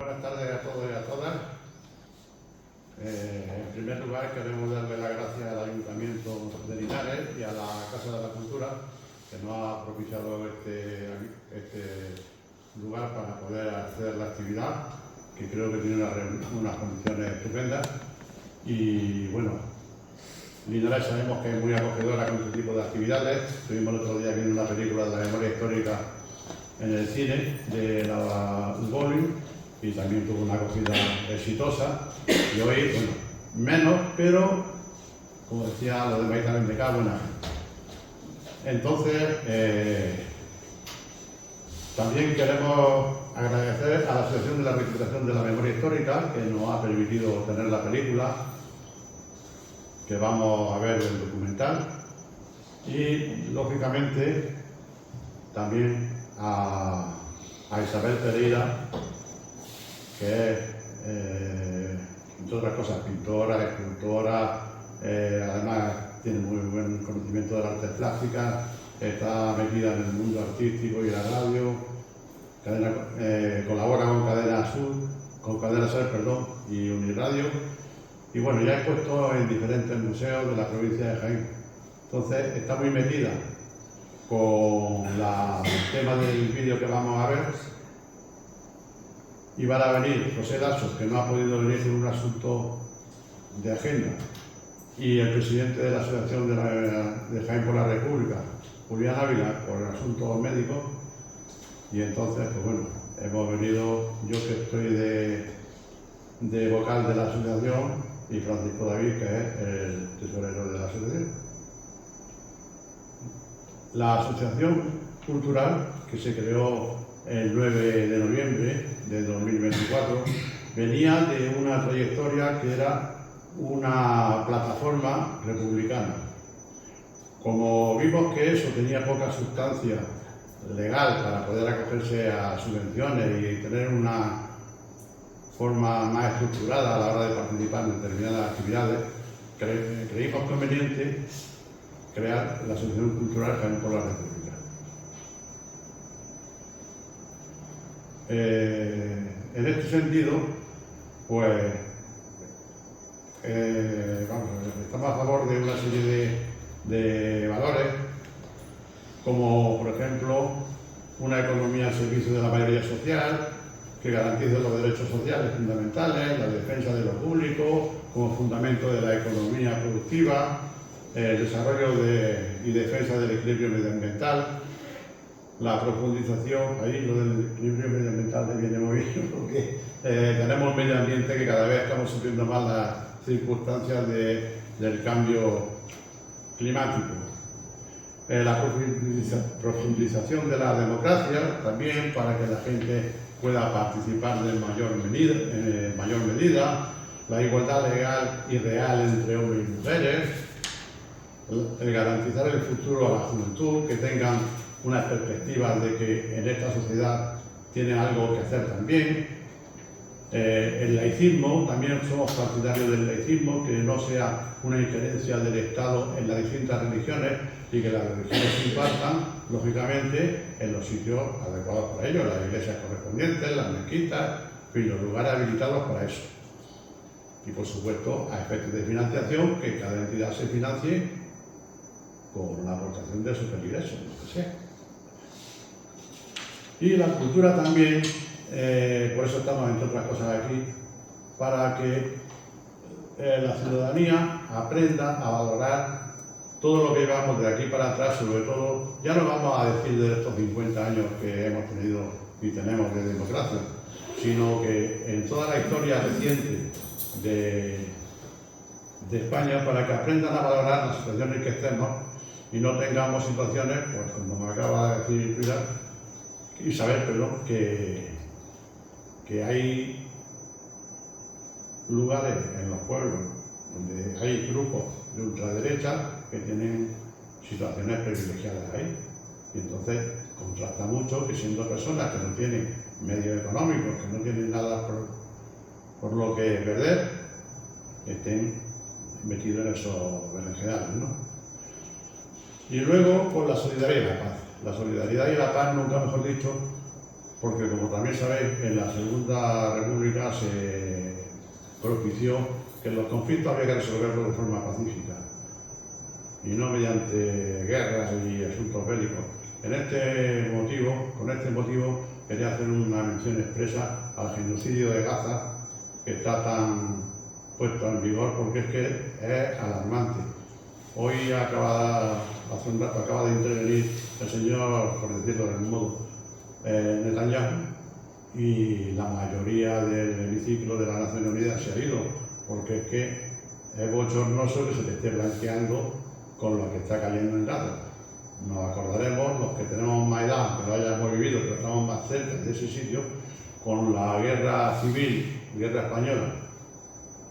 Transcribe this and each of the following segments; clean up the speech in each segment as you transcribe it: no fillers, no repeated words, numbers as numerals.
Buenas tardes a todos y a todas. En primer lugar, queremos darle las gracias al Ayuntamiento de Linares y a la Casa de la Cultura que nos ha propiciado este lugar para poder hacer la actividad, que creo que tiene unas condiciones estupendas. Y bueno, Linares sabemos que es muy acogedora con este tipo de actividades. Estuvimos el otro día viendo una película de la memoria histórica en el cine de la Bowling y también tuvo una acogida exitosa. Y hoy, bueno, menos, pero como decía lo de Maíz también me cago en la gente. Entonces, también queremos agradecer a la Asociación de la Recuperación de la Memoria Histórica que nos ha permitido tener la película que vamos a ver el documental, y lógicamente también a Isabel Pereira, que es, entre otras cosas, pintora, escultora, además tiene muy buen conocimiento de las artes plásticas, está metida en el mundo artístico y la radio, colabora con Cadena Ser, y Uniradio, y bueno, ya he expuesto en diferentes museos de la provincia de Jaén. Entonces está muy metida con el tema del vídeo que vamos a ver, y van a venir José Lasso, que no ha podido venir por un asunto de agenda, y el presidente de la Asociación de Jaén por la República, Julián Ávila, por asuntos médicos. Y entonces, pues bueno, hemos venido, yo que estoy de vocal de la asociación, y Francisco David, que es el tesorero de la asociación. La asociación cultural, que se creó el 9 de noviembre de 2024, venía de una trayectoria que era una plataforma republicana. Como vimos que eso tenía poca sustancia legal para poder acogerse a subvenciones y tener una forma más estructurada a la hora de participar en determinadas actividades, creímos conveniente crear la Asociación Cultural Jaén por la República. En este sentido, pues estamos a favor de una serie de valores, como por ejemplo una economía al servicio de la mayoría social, que garantice los derechos sociales fundamentales, la defensa de lo público como fundamento de la economía productiva, el desarrollo y defensa del equilibrio medioambiental, la profundización, ahí lo del equilibrio medioambiental me viene muy bien, porque tenemos un medio ambiente que cada vez estamos sufriendo más las circunstancias del cambio climático. La profundización de la democracia también, para que la gente pueda participar en mayor medida, la igualdad legal y real entre hombres y mujeres, el garantizar el futuro a la juventud, que tengan unas perspectivas de que en esta sociedad tienen algo que hacer también. El laicismo, también somos partidarios del laicismo, que no sea una injerencia del Estado en las distintas religiones y que las religiones se impartan, lógicamente, en los sitios adecuados para ello, las iglesias correspondientes, las mezquitas, y los lugares habilitados para eso. Y por supuesto, a efectos de financiación, que cada entidad se financie con la aportación de sus feligreses, lo que sea. Y la cultura también, por eso estamos entre otras cosas aquí, para que la ciudadanía aprenda a valorar todo lo que llevamos de aquí para atrás, sobre todo, ya no vamos a decir de estos 50 años que hemos tenido y tenemos de democracia, sino que en toda la historia reciente de España, para que aprendan a valorar las situaciones que estemos y no tengamos situaciones, pues como me acaba de decir Isabel, que hay lugares en los pueblos donde hay grupos de ultraderecha que tienen situaciones privilegiadas ahí. Y entonces contrasta mucho que, siendo personas que no tienen medios económicos, que no tienen nada por lo que perder, estén metidos en esos berenjenales, ¿no? Y luego, pues la solidaridad y la paz. La solidaridad y la paz, nunca mejor dicho, porque como también sabéis, en la Segunda República se propició que los conflictos había que resolverlos de forma pacífica y no mediante guerras y asuntos bélicos. Con este motivo, quería hacer una mención expresa al genocidio de Gaza, que está tan puesto en vigor, porque es que es alarmante. Hoy hace un rato acaba de intervenir el señor, por decirlo de algún modo, Netanyahu, y la mayoría del hemiciclo de las Naciones Unidas se ha ido, porque es que es bochornoso que se le esté blanqueando con lo que está cayendo en Gaza. Nos acordaremos, los que tenemos más edad, aunque lo hayamos vivido, pero estamos más cerca de ese sitio, con la guerra civil, guerra española,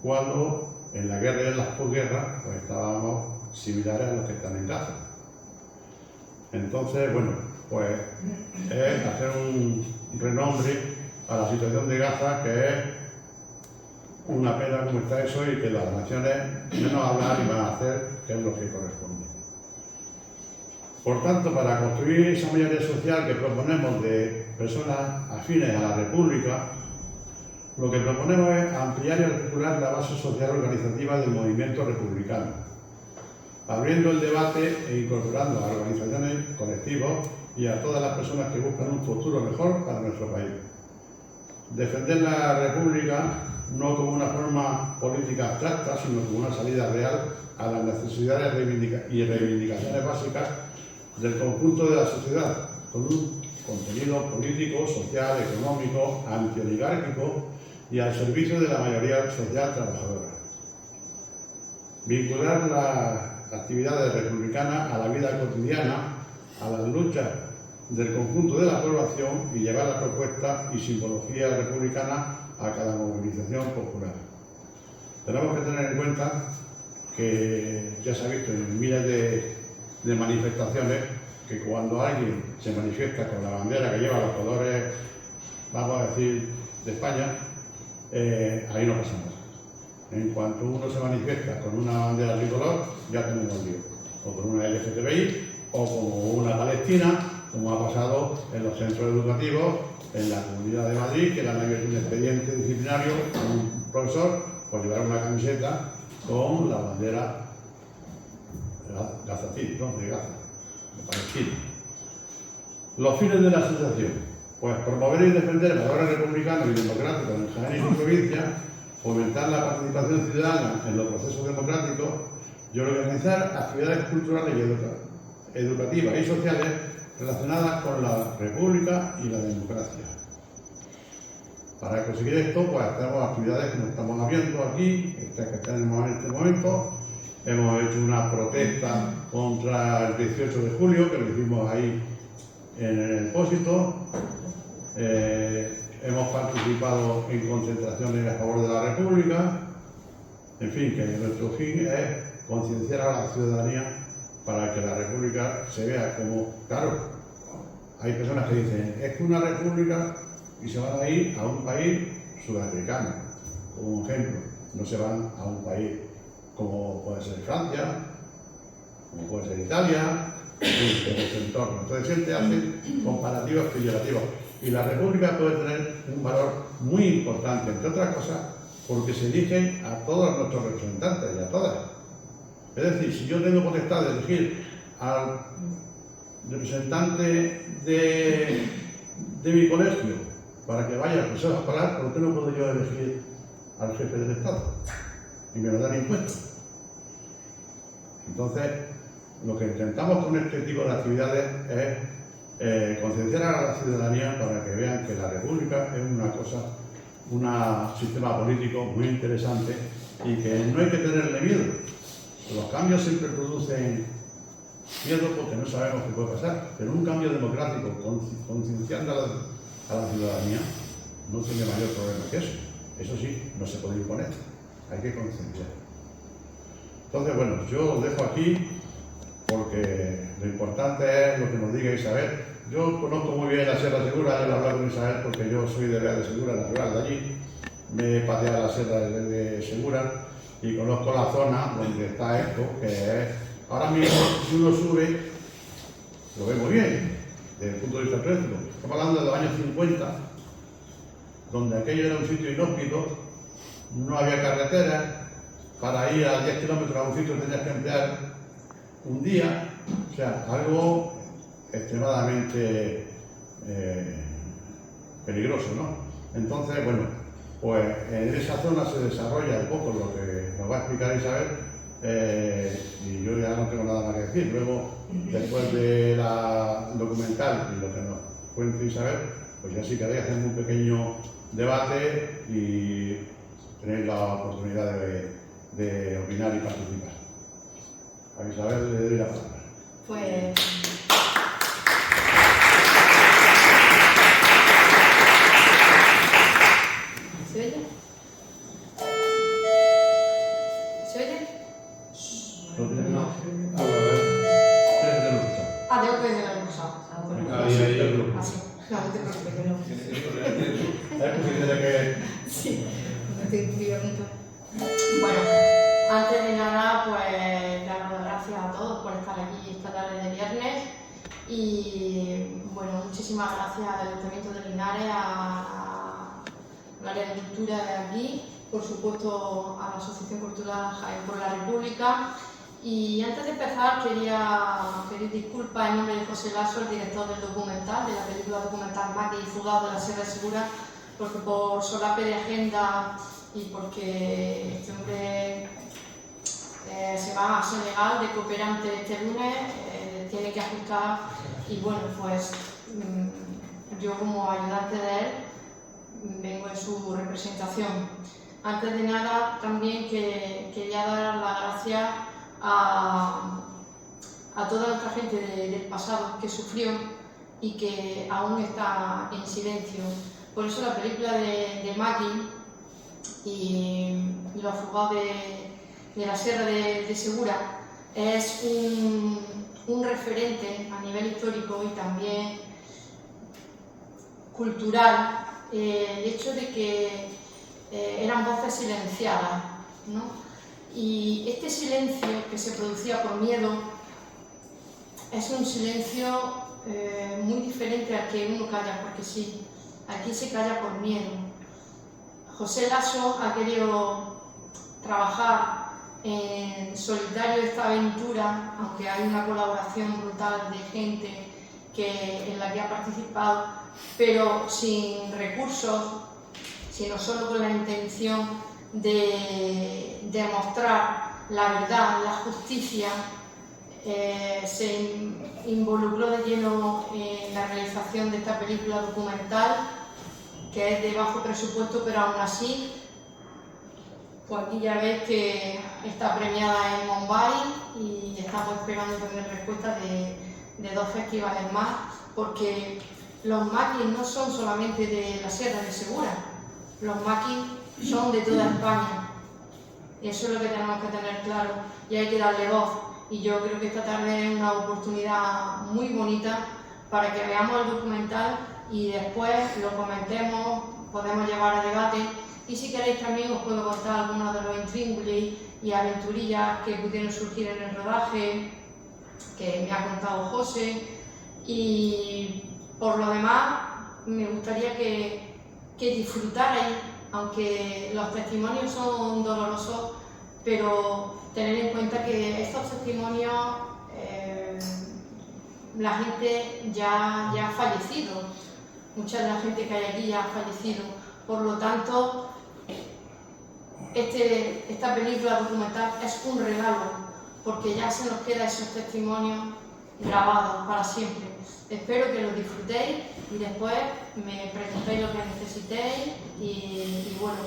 cuando en la guerra y en las posguerras pues estábamos similares a los que están en Gaza. Entonces, bueno, pues es hacer un renombre a la situación de Gaza, que es una pena como está eso y que las naciones menos hablar y van a hacer, que es lo que corresponde. Por tanto, para construir esa mayoría social que proponemos de personas afines a la República, lo que proponemos es ampliar y articular la base social organizativa del movimiento republicano, abriendo el debate e incorporando a organizaciones, colectivos y a todas las personas que buscan un futuro mejor para nuestro país. Defender la República no como una forma política abstracta, sino como una salida real a las necesidades y reivindicaciones básicas del conjunto de la sociedad, con un contenido político, social, económico, antioligárquico y al servicio de la mayoría social trabajadora. Vincular las actividades republicanas a la vida cotidiana, a las luchas del conjunto de la población y llevar la propuesta y simbología republicana a cada movilización popular. Tenemos que tener en cuenta que ya se ha visto en miles de manifestaciones que cuando alguien se manifiesta con la bandera que lleva los colores, vamos a decir, de España, ahí no pasa nada. En cuanto uno se manifiesta con una bandera tricolor, ya tenemos lío. O con una LGTBI, o como una palestina, como ha pasado en los centros educativos, en la Comunidad de Madrid, que le han abierto un expediente disciplinario a un profesor por llevar una camiseta con la bandera gazatí, ¿no? De Gaza, de Palestina. Los fines de la asociación, pues promover y defender valores republicanos y democráticos en Jaén y su provincia, fomentar la participación ciudadana en los procesos democráticos y organizar actividades culturales y educativas y sociales relacionadas con la República y la democracia. Para conseguir esto, pues tenemos actividades que nos estamos viendo aquí, estas que tenemos en este momento. Hemos hecho una protesta contra el 18 de julio, que lo hicimos ahí en el Pósito. Hemos participado en concentraciones a favor de la República. En fin, que nuestro fin es concienciar a la ciudadanía para que la República se vea como, claro, hay personas que dicen, es que una República, y se van a ir a un país sudafricano, como ejemplo, no se van a un país como puede ser Francia, como puede ser Italia, en nuestro entorno. Entonces siempre hacen comparativos peyorativos. Y la República puede tener un valor muy importante, entre otras cosas, porque se eligen a todos nuestros representantes y a todas. Es decir, si yo tengo potestad de elegir al representante de mi colegio para que vaya al Consejo Escolar, ¿por qué no puedo yo elegir al jefe del Estado? Y me lo dan impuestos. Entonces, lo que intentamos con este tipo de actividades es concienciar a la ciudadanía para que vean que la República es una cosa, un sistema político muy interesante y que no hay que tenerle miedo. Los cambios siempre producen miedo porque no sabemos qué puede pasar, pero un cambio democrático, concienciando a la ciudadanía, no tiene mayor problema que eso. Eso sí, no se puede imponer, hay que concienciar. Entonces, bueno, yo os dejo aquí porque lo importante es lo que nos diga Isabel. Yo conozco muy bien la Sierra Segura, ya lo he hablado con Isabel porque yo soy de Real de Segura, natural de allí. Me he paseado la Sierra de Segura y conozco la zona donde está esto, que es, ahora mismo si uno sube, lo ve muy bien, desde el punto de vista turístico. Estamos hablando de los años 50, donde aquello era un sitio inhóspito, no había carreteras, para ir a 10 kilómetros a un sitio tenías que emplear un día, o sea, algo extremadamente peligroso, ¿no? Entonces, bueno, pues en esa zona se desarrolla un poco lo que nos va a explicar Isabel, y yo ya no tengo nada más que decir. Luego, después de la documental y lo que nos cuente Isabel, pues ya si queréis hacer un pequeño debate y tenéis la oportunidad de opinar y participar. A Isabel le doy la palabra. Pues... ¿Se oye? ¿Se oye? No. Ah, tengo que tener la cosa. Así. No, no te preocupes, que no. Es posible que... Sí, no te pido mucho. Bueno, antes de nada, pues daros las gracias a todos por estar aquí esta tarde de viernes y, bueno, muchísimas gracias al Ayuntamiento de Linares, al área de cultura de aquí, por supuesto a la Asociación Cultural Jaén por la República. Y antes de empezar quería pedir disculpas en nombre de José Lasso, el director del documental, de la película documental Maqui y Fugado de la Sierra de Segura, porque por solape de agenda y porque este hombre se va a Senegal de cooperante este lunes, tiene que ajustar y bueno, pues yo como ayudante de él vengo en su representación. Antes de nada también quería dar las gracias a toda nuestra gente del pasado que sufrió y que aún está en silencio. Por eso la película de Maqui y los afugados de la Sierra de Segura es un referente a nivel histórico y también cultural, el hecho de que eran voces silenciadas, ¿no? Y este silencio que se producía por miedo es un silencio muy diferente al que uno calla porque sí, aquí se calla por miedo. José Lasso ha querido trabajar en solitario esta aventura, aunque hay una colaboración brutal de gente en la que ha participado, pero sin recursos, sino solo con la intención de demostrar la verdad, la justicia. Se involucró de lleno en la realización de esta película documental, que es de bajo presupuesto, pero aún así, pues aquí ya veis que está premiada en Mumbai y estamos esperando tener respuesta de 2 festivales más, porque los maquis no son solamente de la Sierra de Segura, los maquis son de toda España. Y eso es lo que tenemos que tener claro y hay que darle voz. Y yo creo que esta tarde es una oportunidad muy bonita para que veamos el documental y después lo comentemos, podemos llevar a debate y si queréis también os puedo contar algunos de los intríngulis y aventurillas que pudieron surgir en el rodaje, que me ha contado José, y por lo demás me gustaría que disfrutarais, aunque los testimonios son dolorosos, pero tened en cuenta que estos testimonios la gente ya ha fallecido, mucha de la gente que hay aquí ya ha fallecido, por lo tanto esta película documental es un regalo, porque ya se nos quedan esos testimonios grabados para siempre. Espero que lo disfrutéis y después me preguntéis lo que necesitéis y bueno,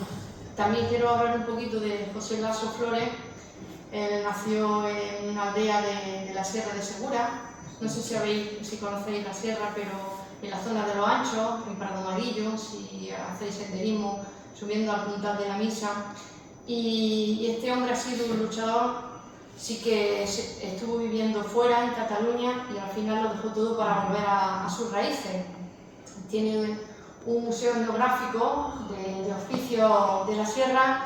también quiero hablar un poquito de José Lasso Flores. Él nació en una aldea de la Sierra de Segura, no sé si conocéis la sierra, pero en la zona de Los Anchos, en Prado Amarillo, si hacéis senderismo subiendo al Puntal de la Misa. Y este hombre ha sido un luchador, sí que estuvo viviendo fuera, en Cataluña, y al final lo dejó todo para volver a sus raíces. Tiene un museo etnográfico de oficios de la sierra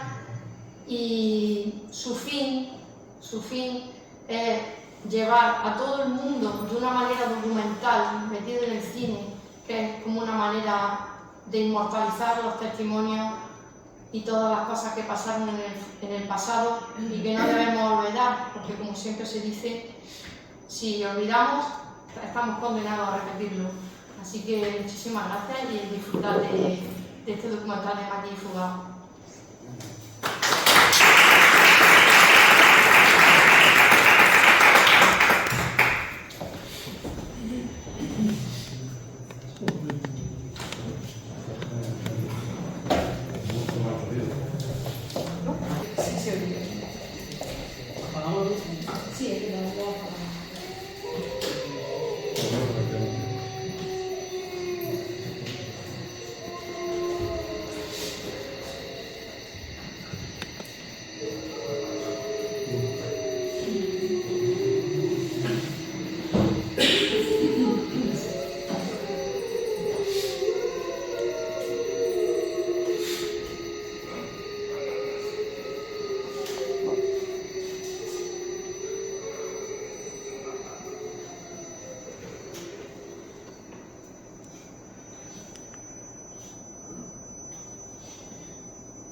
y su fin es llevar a todo el mundo de una manera documental, metido en el cine, que es como una manera de inmortalizar los testimonios y todas las cosas que pasaron en el pasado y que no debemos olvidar, porque como siempre se dice, si olvidamos, estamos condenados a repetirlo. Así que muchísimas gracias y disfrutar de este documental de Maquis y Fugado.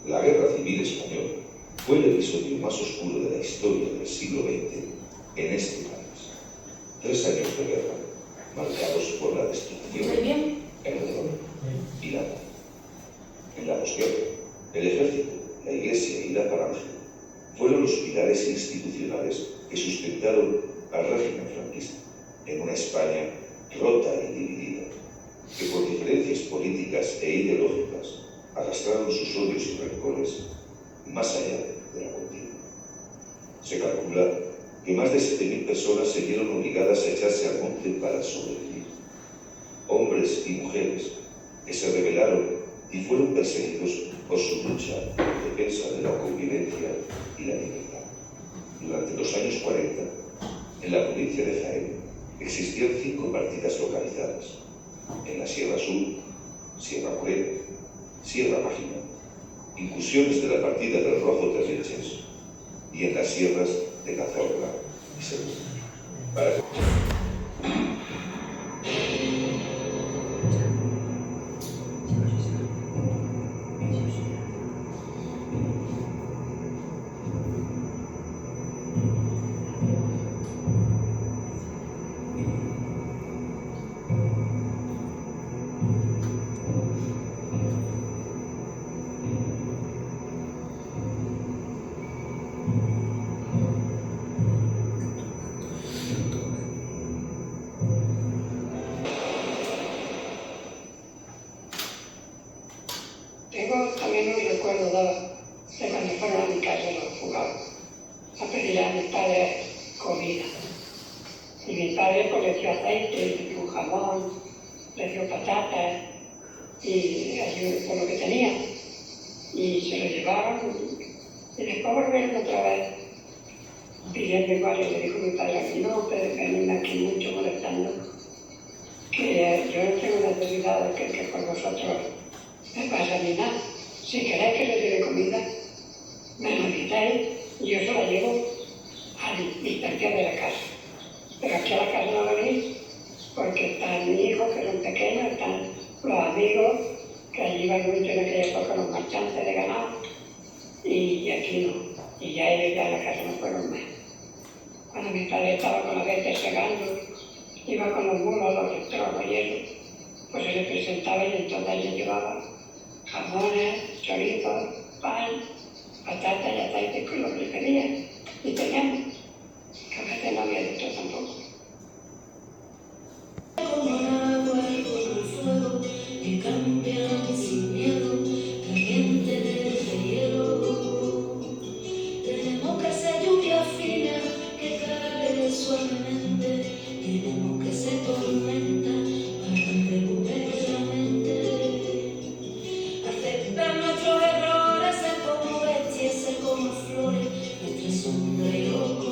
La Guerra Civil Española fue el episodio más oscuro de la historia del siglo XX en este país. 3 años de guerra, marcados por la destrucción, el dolor y la muerte. En la posguerra, el ejército, la iglesia y la falange fueron los pilares institucionales que sustentaron al régimen franquista en una España rota y dividida, que por diferencias políticas e ideológicas arrastraron sus odios y rencores más allá de la contienda. Se calcula que más de 7.000 personas se vieron obligadas a echarse al monte para sobrevivir. Hombres y mujeres que se rebelaron y fueron perseguidos por su lucha en defensa de la convivencia y la libertad. Durante los años 40, en la provincia de Jaén, existían 5 partidas localizadas: en la Sierra Sur, Sierra Morena, Sierra Mágina, incursiones de la partida del Rojo de Leches y en las sierras de Cazorla y Segura. Tengo también un recuerdo de cuando fueron a mi casa los fugados a pedir a mi padre comida. Y mi padre pues le dio aceite, le dio jamón, le dio patatas y ayudó con lo que tenía. Y se lo llevaron y después volvieron otra vez pidiendo igual. Y le dijo mi padre: a mí no puede venirme aquí mucho molestando, que yo no tengo necesidad de que por vosotros me pasa ni nada. Si queréis que le dé comida, me lo invitáis y yo se la llevo a distancia de la casa. Pero aquí a la casa no venís porque están mis hijos, que son pequeños, están los amigos, que allí iban mucho en aquella época los marchantes de ganado, y aquí no. Y ya ellos ya a la casa no fueron más. Cuando mi padre estaba con la gente segando, iba con los mulos, los estrogos y eso, pues se le presentaba y entonces le llevaba jamones, chorizos, pan, patatas y aceite con lo que le pedían. Y teníamos, que a veces no había de esto tampoco. Como el agua y como el fuego, que cambian sin miedo, caliente desde hielo. Tenemos que ser lluvia fina, que cae suavemente. Tenemos que ser tormenta para recuperar la mente. Aceptar nuestros errores, ser como bestias, ser como flores, nuestra sombra y loco.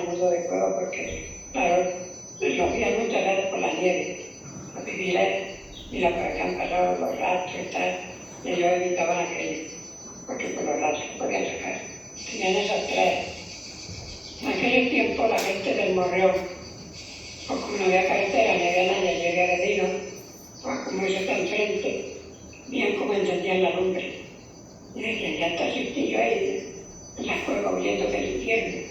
menudo de fuego porque, claro, los días muchas veces por la nieve. Los civiles, mira, por aquí han pasado los rastros y tal, y ellos evitaban aquello, porque por los rastros se podían sacar. Tenían esos tres. En aquel tiempo la gente del Morreón, pues como no había carretera ni había nadie, ni había vecino, pues como eso está enfrente, bien como encendían la lumbre. Y decían, ya está ese tío ahí en la cueva huyendo del infierno.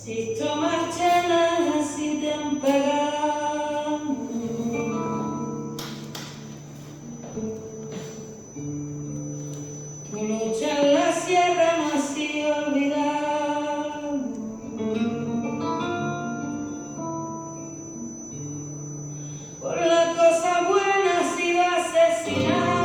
Si tomas chelas, si te han pegado, tu lucha en la sierra no ha sido olvidada. Por la cosa buena ha sido asesinado.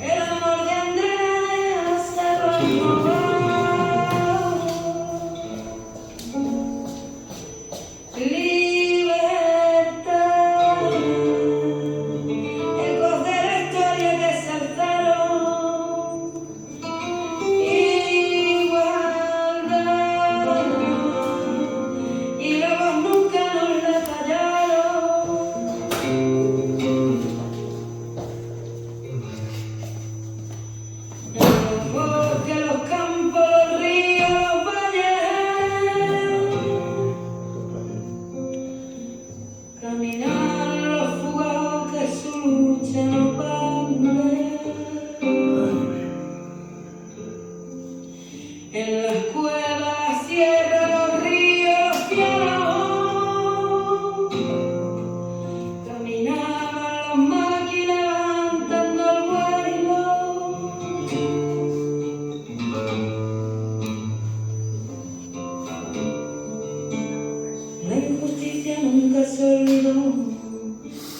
El amor de Andrea se robó. Libertad, ecos de la historia que se alzaron. Igualdad, y la voz nunca nos la callaron. En los bosques, los campos, los ríos, los valles, caminar los fugados que su lucha no vale. En las cuevas, la sierra, los ríos, los pianos, caminaban las máquinas levantando el vuelo. La injusticia nunca se olvidó,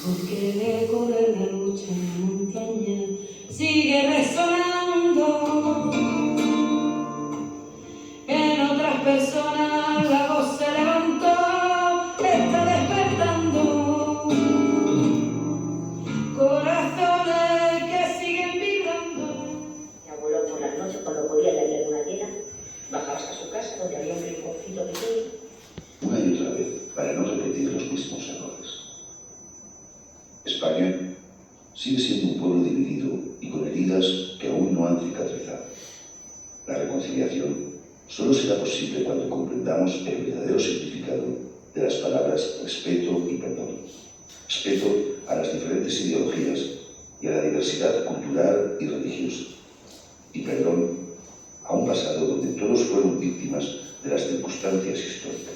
porque el eco de la lucha en la montaña sigue resonando. En otras personas la voz se levantó, está despertando. Corazones que siguen vibrando. Mi abuelo por las noches, cuando podía y había luna llena, bajaba hasta su casa donde había un rinconcito pequeño. Una y otra vez, para no repetir los mismos errores. España sigue siendo un pueblo dividido y con heridas que aún no han cicatrizado. La reconciliación solo será posible cuando comprendamos el verdadero significado de las palabras respeto y perdón. Respeto a las diferentes ideologías y a la diversidad cultural y religiosa. Y perdón a un pasado donde todos fueron víctimas de las circunstancias históricas.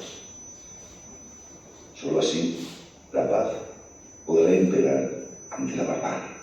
Solo así, la paz podrá imperar ante la barbarie.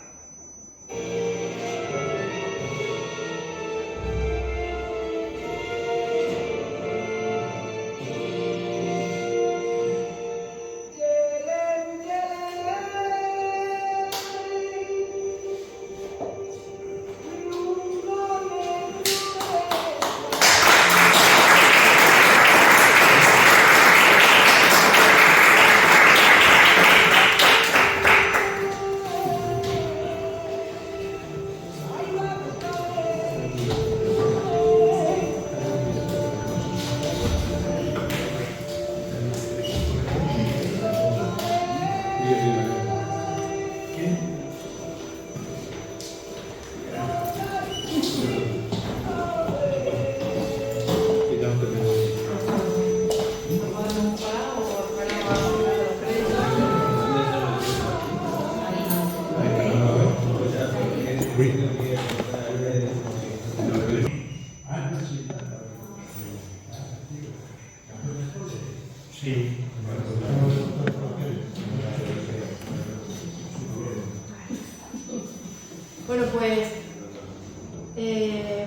Bueno, pues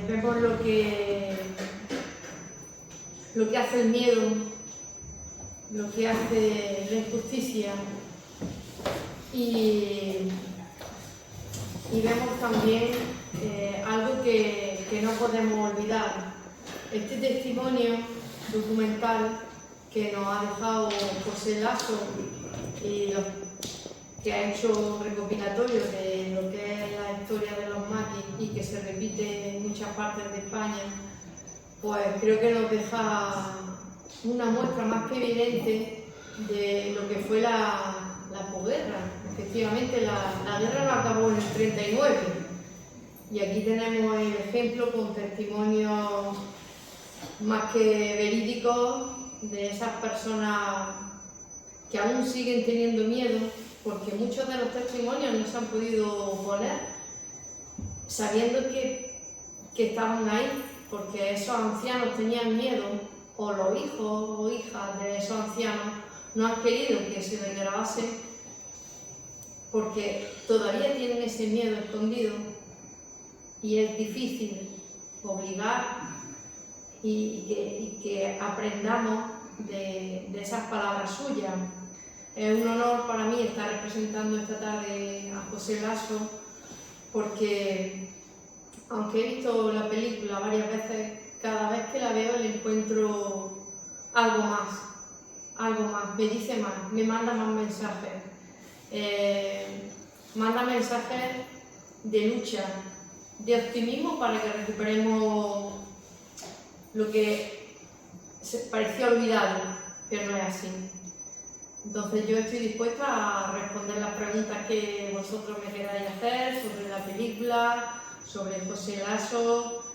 vemos lo que hace el miedo, lo que hace la injusticia y vemos también algo que no podemos olvidar. Este testimonio documental que nos ha dejado José Lasso y que ha hecho un recopilatorio de lo que es la historia de los maquis y que se repite en muchas partes de España, pues creo que nos deja una muestra más que evidente de lo que fue la posguerra. Efectivamente, la guerra no acabó en el 39 y aquí tenemos el ejemplo con testimonios más que verídicos de esas personas que aún siguen teniendo miedo, porque muchos de los testimonios no se han podido poner sabiendo que estaban ahí, porque esos ancianos tenían miedo, o los hijos o hijas de esos ancianos no han querido que se les grabase porque todavía tienen ese miedo escondido y es difícil obligar y que aprendamos de esas palabras suyas. Es un honor para mí estar representando esta tarde a José Lasso porque, aunque he visto la película varias veces, cada vez que la veo le encuentro algo más, me dice más, me manda más mensajes. Manda mensajes de lucha, de optimismo para que recuperemos lo que parecía olvidado, pero no es así. Entonces yo estoy dispuesta a responder las preguntas que vosotros me queráis hacer sobre la película, sobre José Lasso,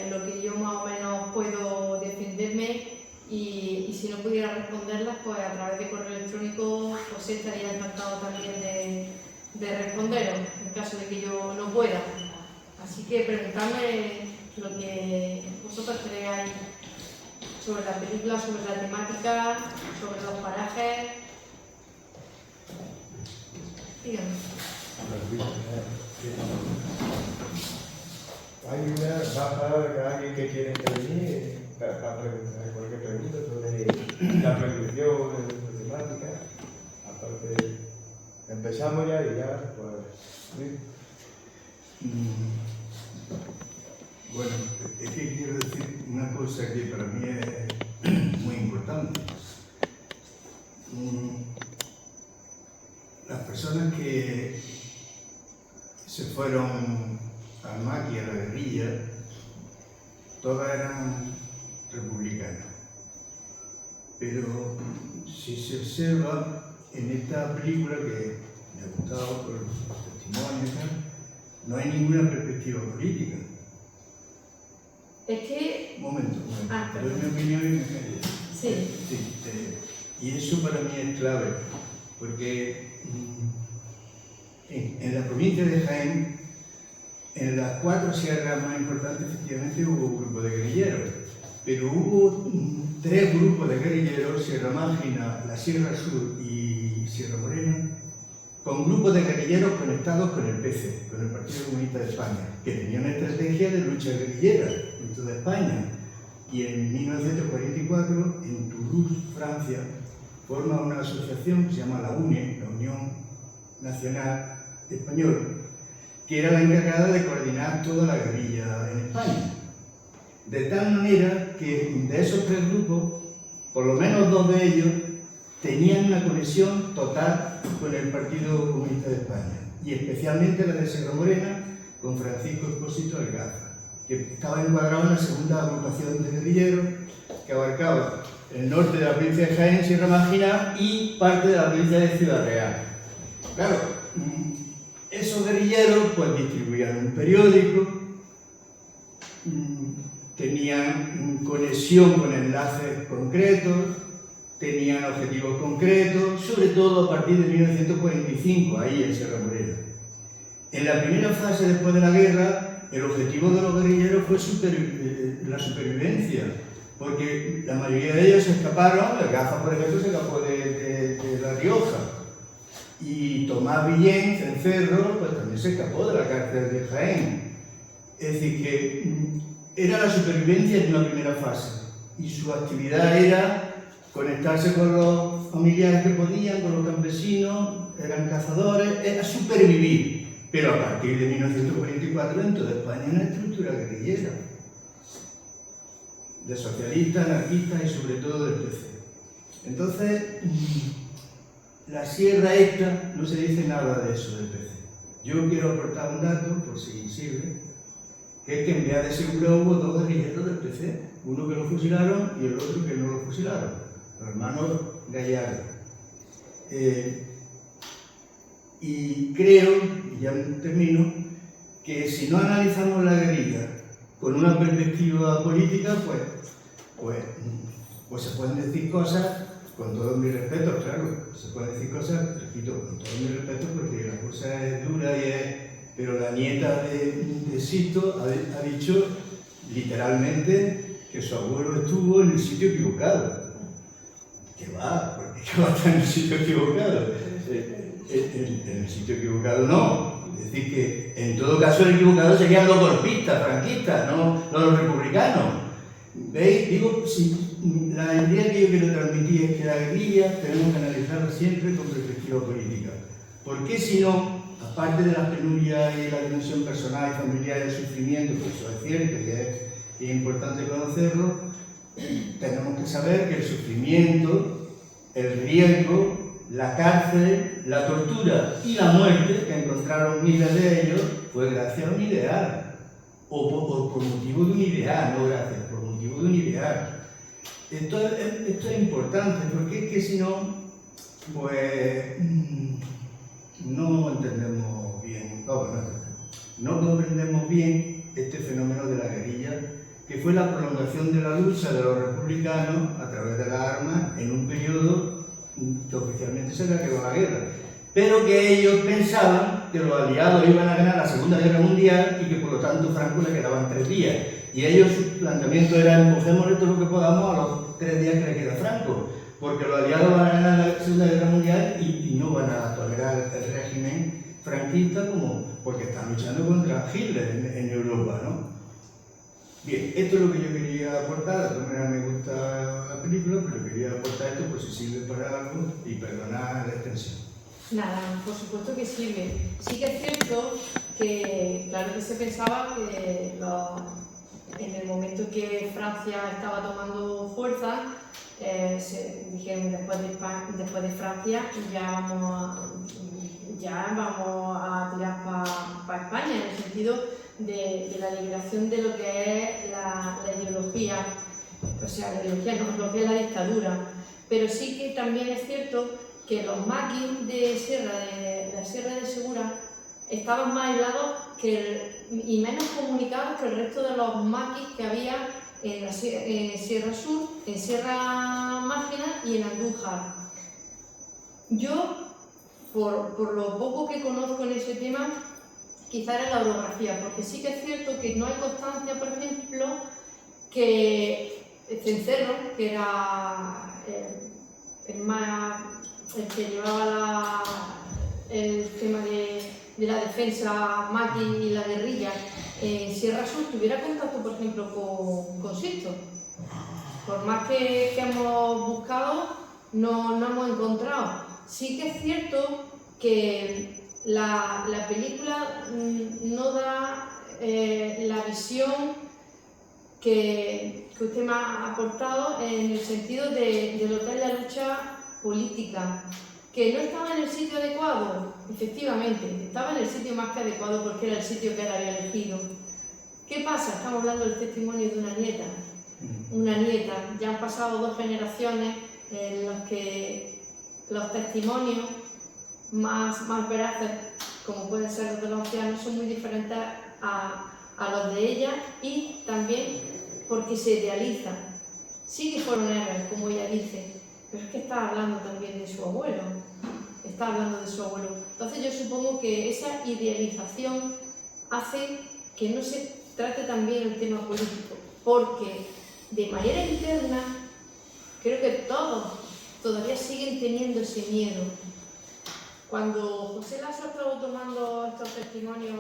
lo que yo más o menos puedo defenderme y si no pudiera responderlas, pues a través de correo electrónico José estaría encantado también de responderos en caso de que yo no pueda. Así que preguntadme lo que vosotros creáis sobre la película, sobre la temática, sobre los parajes. Díganme. Hay una alguien que quiere intervenir para preguntar cualquier pregunta sobre la producción de la temática. Aparte, empezamos ya y ya, pues. Bueno, es que quiero decir una cosa que para mí es muy importante. Las personas que se fueron al maqui, a la guerrilla, todas eran republicanas. Pero si se observa en esta película que me ha gustado por los testimonios, no hay ninguna perspectiva política. Es que... Un momento. Doy perdón. mi opinión y me callo. Sí. Y eso para mí es clave, porque en la provincia de Jaén, en las 4 sierras más importantes, efectivamente hubo un grupo de guerrilleros, pero hubo 3 grupos de guerrilleros, Sierra Mágina, la Sierra Sur y Sierra Morena, con grupos de guerrilleros conectados con el PC, con el Partido Comunista de España, que tenía una estrategia de lucha guerrillera en toda España. Y en 1944, en Toulouse, Francia, forma una asociación que se llama la UNE, la Unión Nacional Española, que era la encargada de coordinar toda la guerrilla en España. De tal manera que de esos 3 grupos, por lo menos 2 de ellos, tenían una conexión total con el Partido Comunista de España, y especialmente la de Sierra Morena con Francisco Expósito Alcázar, que estaba encuadrado en la segunda agrupación de guerrilleros que abarcaba el norte de la provincia de Jaén, Sierra Mágina y parte de la provincia de Ciudad Real. Claro, esos guerrilleros pues distribuían un periódico, tenían conexión con enlaces concretos, tenían objetivos concretos, sobre todo a partir de 1945, ahí en Sierra Morena. En la primera fase después de la guerra, el objetivo de los guerrilleros fue la supervivencia, porque la mayoría de ellos se escaparon. El Gafa, por ejemplo, se escapó de La Rioja, y Tomás Villén, Cencerro, pues también se escapó de la cárcel de Jaén. Es decir, que era la supervivencia en una primera fase, y su actividad era conectarse con los familiares que podían, con los campesinos, eran cazadores, era supervivir. Pero a partir de 1944 en toda España hay una estructura guerrillera, de socialistas, anarquistas y sobre todo del PC. Entonces, la sierra esta no se dice nada de eso del PC. Yo quiero aportar un dato, por si sirve, que es que en Vía de Segura hubo 2 guerrilleros del PC, uno que lo fusilaron y el otro que no lo fusilaron, los hermanos Gallardo. Y creo, y ya termino, que si no analizamos la guerrilla con una perspectiva política, pues se pueden decir cosas, con todos mis respetos, claro, se pueden decir cosas, repito, con todos mis respetos, porque la cosa es dura y es... Pero la nieta de Sisto ha dicho literalmente que su abuelo estuvo en el sitio equivocado. ¿Qué va? ¿Por qué va a estar en el sitio equivocado? En el sitio equivocado no. Es decir, que en todo caso el equivocado serían los golpistas, franquistas, no los republicanos. ¿Veis? Digo, si la idea que yo quiero transmitir es que la guerrilla tenemos que analizarla siempre con perspectiva política. ¿Por qué si no, aparte de las penurias y la dimensión personal y familiar del sufrimiento, que eso es cierto y es importante conocerlo, tenemos que saber que el sufrimiento, el riesgo, la cárcel, la tortura y la muerte, que encontraron miles de ellos, fue gracias a un ideal, o por motivo de un ideal, no gracias, por motivo de un ideal. Esto es importante, porque es que si no, pues no entendemos bien, no comprendemos bien este fenómeno de la guerrilla, que fue la prolongación de la lucha de los republicanos a través de las armas en un periodo que oficialmente se le quedó la guerra, pero que ellos pensaban que los aliados iban a ganar la Segunda Guerra Mundial y que por lo tanto Franco le quedaban 3 días. Y ellos, su planteamiento era: empujémosle todo lo que podamos a los 3 días que le queda a Franco, porque los aliados van a ganar la Segunda Guerra Mundial y no van a tolerar el régimen franquista porque están luchando contra Hitler en Europa, ¿no? Bien, esto es lo que yo quería aportar. De todas maneras me gusta la película, pero quería aportar esto por si sirve para algo y perdonar la extensión. Nada, por supuesto que sirve. Sí que es cierto que, claro que se pensaba que en el momento que Francia estaba tomando fuerza, se dijeron después de Francia ya vamos a tirar para España, en el sentido de la liberación de lo que es la ideología, o sea, la ideología no, lo que es la dictadura. Pero sí que también es cierto que los maquis de la Sierra de Segura estaban más aislados y menos comunicados que el resto de los maquis que había en Sierra Sur, en Sierra Mágina y en Andújar. Yo, por lo poco que conozco en ese tema, quizá era la orografía, porque sí que es cierto que no hay constancia, por ejemplo, que el Cencerro, que era el que llevaba el tema de la defensa maqui y la guerrilla en Sierra Sur, tuviera contacto, por ejemplo, con Sisto. Por más que hemos buscado, no hemos encontrado. Sí que es cierto que la película no da la visión que usted me ha aportado en el sentido de lo que es la lucha política. Que no estaba en el sitio adecuado, efectivamente, estaba en el sitio más que adecuado porque era el sitio que él había elegido. ¿Qué pasa? Estamos hablando del testimonio de una nieta. Ya han pasado 2 generaciones en las que los testimonios más veraces, como pueden ser los de los ancianos, son muy diferentes a los de ella, y también porque se idealizan. Sí que fueron héroes, como ella dice, pero es que está hablando también de su abuelo. Entonces yo supongo que esa idealización hace que no se trate también el tema político, porque de manera interna creo que todos todavía siguen teniendo ese miedo. Cuando José Lasso ha estado tomando estos testimonios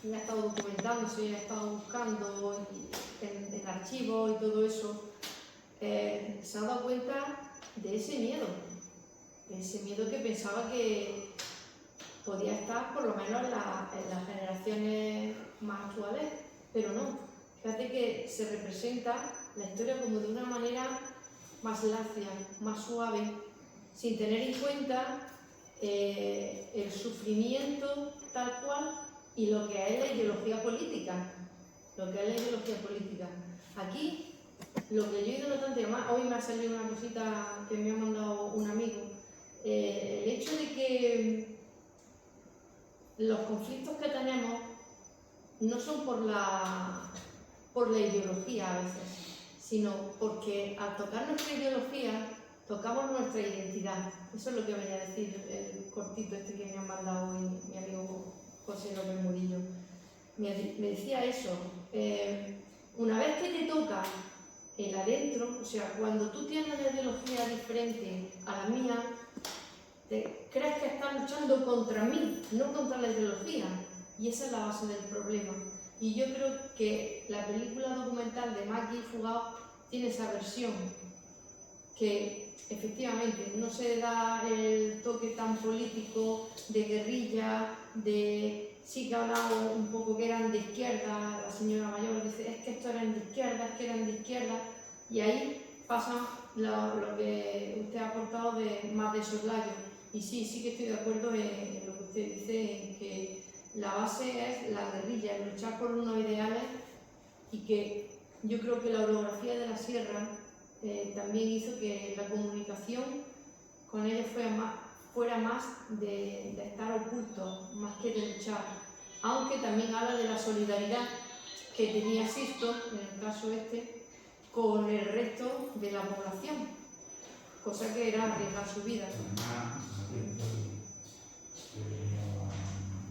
y ha estado documentándose, ha estado buscando en archivos y todo eso, se ha dado cuenta de ese miedo que pensaba que podía estar por lo menos en las generaciones más actuales, pero no. Fíjate que se representa la historia como de una manera más lacia, más suave, sin tener en cuenta el sufrimiento tal cual y lo que es la ideología política. Aquí, lo que yo he ido notando, y además hoy me ha salido una cosita que me ha mandado un amigo, el hecho de que los conflictos que tenemos no son por la ideología a veces, sino porque al tocar nuestra ideología tocamos nuestra identidad. Eso es lo que venía a decir el cortito este que me ha mandado hoy mi amigo José López Murillo. Me decía eso, una vez que te toca el adentro, o sea, cuando tú tienes una ideología diferente a la mía, crees que estás luchando contra mí, no contra la ideología, y esa es la base del problema. Y yo creo que la película documental de Maggie Fugao tiene esa versión, que efectivamente no se da el toque tan político de guerrilla, sí que hablaba un poco que eran de izquierda, la señora mayor dice, es que estos eran de izquierda, es que eran de izquierda, y ahí pasa lo que usted ha aportado más de soslayo. Y sí que estoy de acuerdo en lo que usted dice, en que la base es la guerrilla, el luchar por unos ideales, y que yo creo que la orografía de la sierra también hizo que la comunicación con ellos fuera más de estar ocultos, más que de luchar. Aunque también habla de la solidaridad que tenía Sisto, en el caso este, con el resto de la población, cosa que era arriesgar su vida.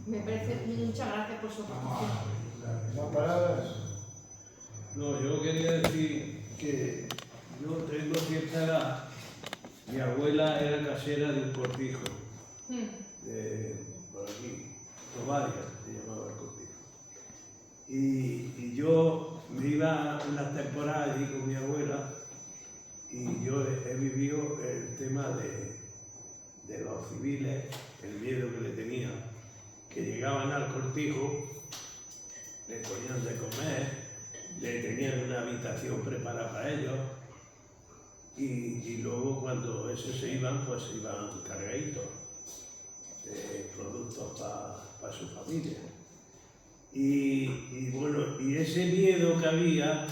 Me parece, muchas gracias por su aportación. ¿Más palabras? No, yo quería decir que yo tengo cierta edad. Mi abuela era casera de un cortijo, por aquí, Tobaria se llamaba el cortijo. Y yo me iba unas temporadas allí con mi abuela y yo he vivido el tema de los civiles, el miedo que le tenían, que llegaban al cortijo, le ponían de comer, le tenían una habitación preparada para ellos y luego cuando esos se iban, pues iban cargaditos de productos para su familia. Y bueno, y ese miedo que había,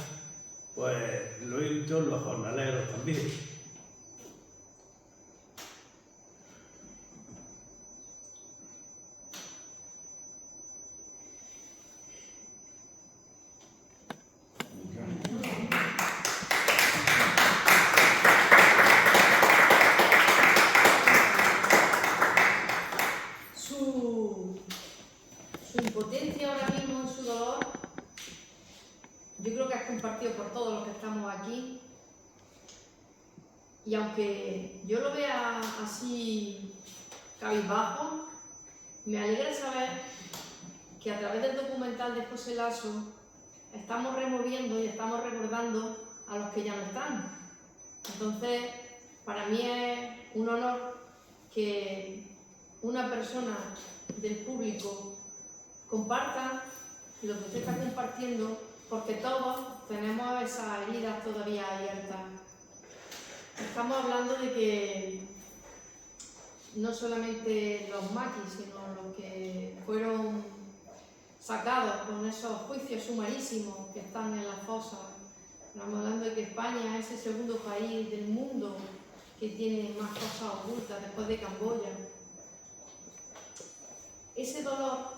pues lo he visto en los jornaleros también. Su impotencia ahora mismo en su dolor, yo creo que es compartido por todos los que estamos aquí. Y aunque yo lo vea así cabizbajo, me alegra saber que a través del documental de José Lasso estamos removiendo y estamos recordando a los que ya no están. Entonces, para mí es un honor que una persona del público comparta lo que usted está compartiendo, porque todos tenemos esas heridas todavía abiertas. Estamos hablando de que no solamente los maquis, sino los que fueron sacados con esos juicios sumarísimos que están en las fosas. Estamos hablando de que España es el segundo país del mundo que tiene más fosas ocultas después de Camboya. Ese dolor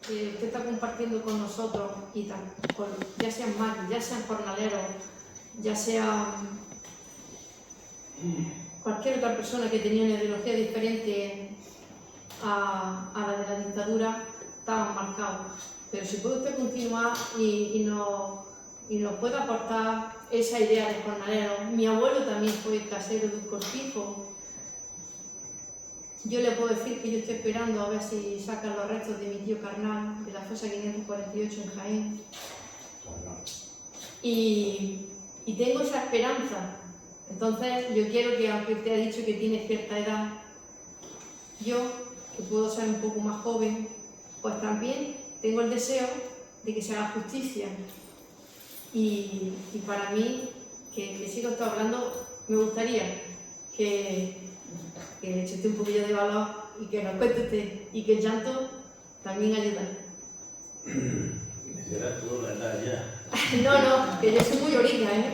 que usted está compartiendo con nosotros, y ya sean maquis, ya sean jornaleros, ya sean cualquier otra persona que tenía una ideología diferente a la de la dictadura, estaban marcados. Pero si puede usted continuar y nos puede aportar esa idea de jornalero. Mi abuelo también fue casero de un cortijo. Yo le puedo decir que yo estoy esperando a ver si sacan los restos de mi tío carnal de la fosa 548 en Jaén. Y y tengo esa esperanza. Entonces yo quiero que, aunque usted ha dicho que tiene cierta edad, yo, que puedo ser un poco más joven, pues también tengo el deseo de que se haga justicia. Y para mí, que sigo hablando, me gustaría que eche usted un poquillo de valor y que nos cuente usted, y que el llanto también ayuda. Será tú la edad ya. No, que yo soy muy origa, ¿eh?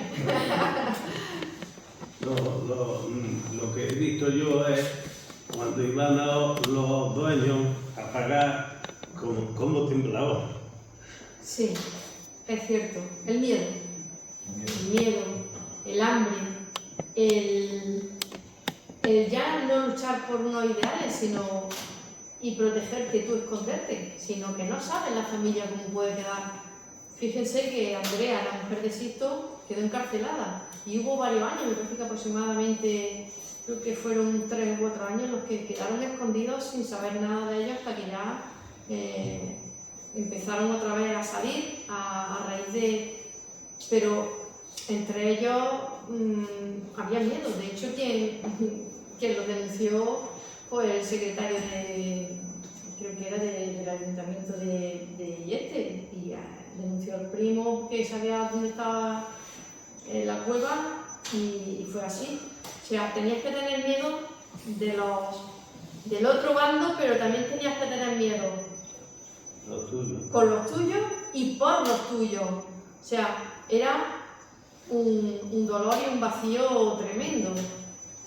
Lo que he visto yo es cuando iban los dueños a pagar, cómo temblaban. Sí, es cierto. El miedo, el hambre, el ya no luchar por unos ideales, y protegerte tú, esconderte, sino que no sabes la familia cómo puede quedar. Fíjense que Andrea, la mujer de Sisto, quedó encarcelada y hubo varios años, me parece que aproximadamente, creo que fueron 3 u 4 años los que quedaron escondidos sin saber nada de ellos hasta que ya empezaron otra vez a salir a raíz de... Pero entre ellos había miedo. De hecho, quien lo denunció fue el secretario creo que era del ayuntamiento de Yeste, y denunció al primo que sabía dónde estaba la cueva, y fue así. O sea, tenías que tener miedo del otro bando, pero también tenías que tener miedo con los tuyos y por los tuyos. O sea, era un dolor y un vacío tremendo.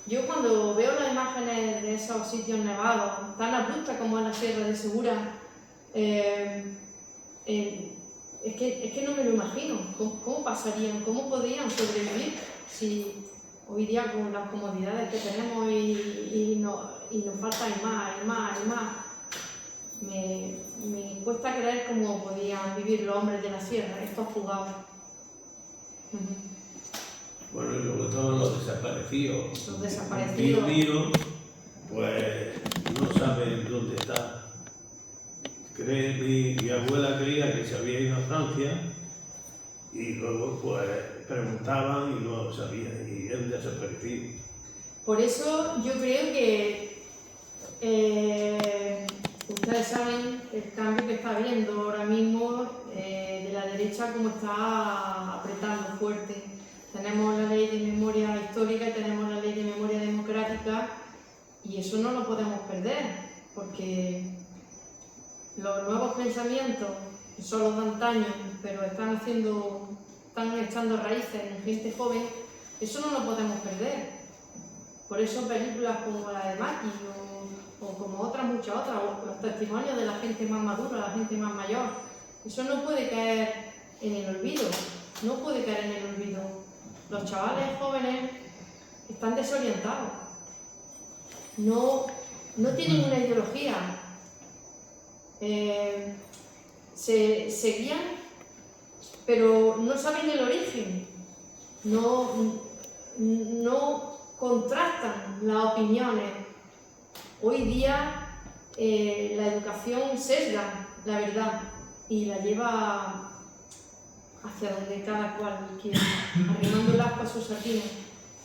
Yo cuando veo las imágenes de esos sitios nevados, tan abruptas como es la Sierra de Segura, es que no me lo imagino. ¿Cómo pasarían? ¿Cómo podrían sobrevivir si hoy día con las comodidades que tenemos y nos falta ir más? Me cuesta creer cómo podían vivir los hombres de la sierra, estos fugados. Bueno, y luego todos los desaparecidos. Los desaparecidos. Mío, pues no saben dónde está. Mi abuela creía que se había ido a Francia y luego pues preguntaban y no sabían, y es un desaparecido. Por eso yo creo que ustedes saben el cambio que está habiendo ahora mismo de la derecha, como está apretando fuerte. Tenemos la ley de memoria histórica y tenemos la ley de memoria democrática, y eso no lo podemos perder, porque los nuevos pensamientos, que son los de antaño, pero están echando raíces en gente joven, eso no lo podemos perder. Por eso películas como la de Maki o como muchas otras, o los testimonios de la gente más madura, la gente más mayor, eso no puede caer en el olvido, no puede caer en el olvido. Los chavales jóvenes están desorientados, no tienen una ideología, se guían, pero no saben el origen, no contrastan las opiniones. Hoy día la educación sesga la verdad y la lleva hacia donde cada cual quiere, arrimando el asco a sus sardinas.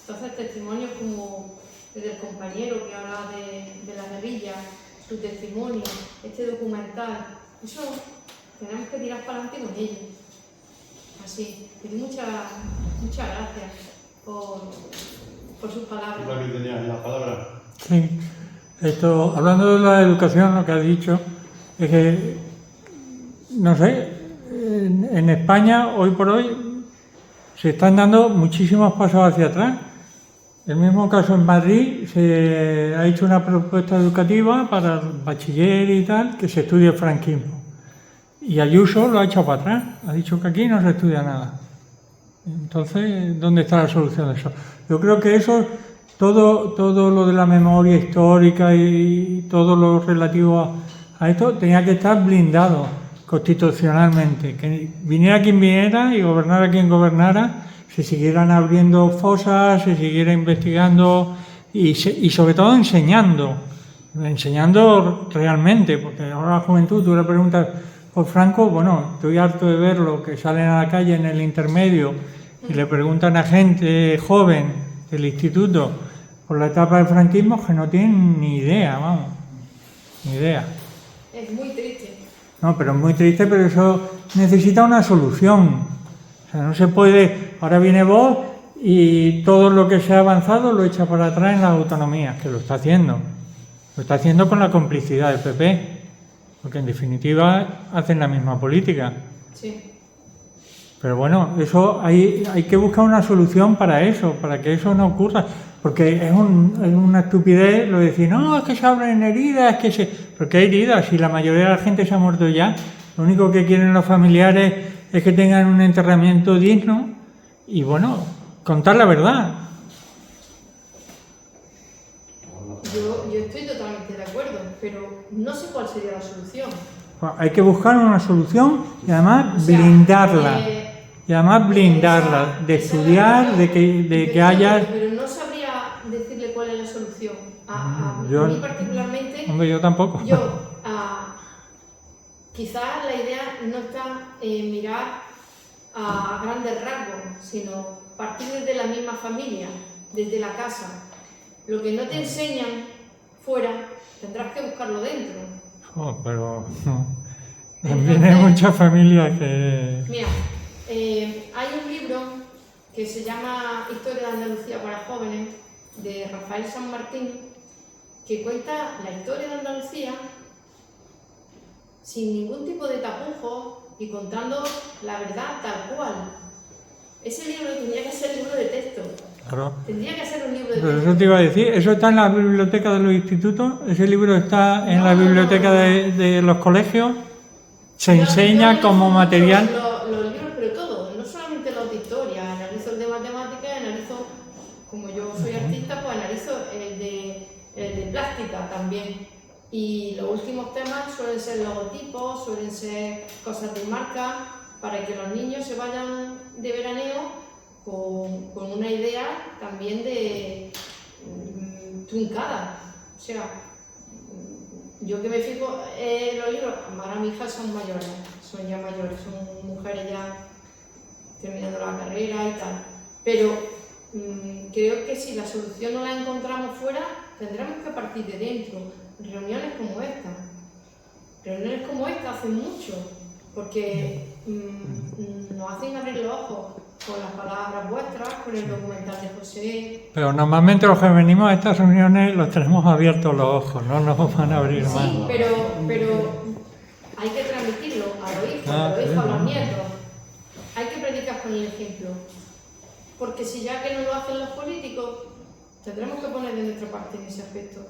Entonces, testimonios como el del compañero que habla de la guerrilla, su testimonio, este documental, eso tenemos que tirar para adelante con ello. Así, y muchas gracias por sus palabras. ¿Tú también tenías la palabra? Sí, hablando de la educación, lo que has dicho es que, no sé, en España hoy por hoy se están dando muchísimos pasos hacia atrás. El mismo caso en Madrid, se ha hecho una propuesta educativa para el bachiller y tal, que se estudie el franquismo. Y Ayuso lo ha echado para atrás, ha dicho que aquí no se estudia nada. Entonces, ¿dónde está la solución de eso? Yo creo que eso, todo lo de la memoria histórica y todo lo relativo a esto, tenía que estar blindado constitucionalmente. Que viniera quien viniera y gobernara quien gobernara, se siguieran abriendo fosas, se siguiera investigando y sobre todo enseñando realmente, porque ahora la juventud, tú le preguntas por Franco, bueno, estoy harto de verlo, que salen a la calle en el intermedio y le preguntan a gente joven del instituto por la etapa del franquismo que no tienen ni idea, vamos, ni idea. Es muy triste. No, pero es muy triste, pero eso necesita una solución. O sea, no se puede, ahora viene Vox y todo lo que se ha avanzado lo echa para atrás en las autonomías, que lo está haciendo. Lo está haciendo con la complicidad del PP, porque en definitiva hacen la misma política. Sí. Pero bueno, eso hay que buscar una solución para eso, para que eso no ocurra. Porque es una estupidez lo de decir, no, es que se abren heridas, porque hay heridas, y la mayoría de la gente se ha muerto ya. Lo único que quieren los familiares es que tengan un enterramiento digno y, bueno, contar la verdad. Yo estoy totalmente de acuerdo, pero no sé cuál sería la solución. Hay que buscar una solución y además blindarla. Y además blindarla, de estudiar, de que haya... Pero no sabría decirle cuál es la solución. A mí particularmente... Hombre, yo tampoco. Quizás la idea no está en mirar a grandes rasgos, sino partir desde la misma familia, desde la casa. Lo que no te enseñan fuera, tendrás que buscarlo dentro. Pero también hay muchas familias que... Mira, hay un libro que se llama Historia de Andalucía para jóvenes, de Rafael San Martín, que cuenta la historia de Andalucía sin ningún tipo de tapujos y contando la verdad tal cual. Ese libro tendría que ser libro de texto. Claro. Tendría que ser un libro de Pero texto. eso te iba a decir, ¿eso está en la biblioteca de los institutos? ¿Ese libro está en la biblioteca de los colegios? ¿Se enseña como material? Los libros, pero todo, no solamente los de historia, analizo el de matemáticas, analizo, como yo soy artista, pues analizo el de plástica también. Y los últimos temas suelen ser logotipos, suelen ser cosas de marca, para que los niños se vayan de veraneo con una idea también de truncada. O sea, yo que me fijo en los libros, ahora mis hijas son mayores, son ya mayores, son mujeres ya terminando la carrera y tal. Pero creo que si la solución no la encontramos fuera, tendremos que partir de dentro. Reuniones como esta. Reuniones como esta hacen mucho, porque nos hacen abrir los ojos con las palabras vuestras, con el documental de José. Pero normalmente los que venimos a estas reuniones los tenemos abiertos los ojos, no nos van a abrir más. Sí, pero hay que transmitirlo a los hijos, a los nietos. Hay que predicar con el ejemplo. Porque si ya que no lo hacen los políticos, tendremos que poner de nuestra parte en ese aspecto.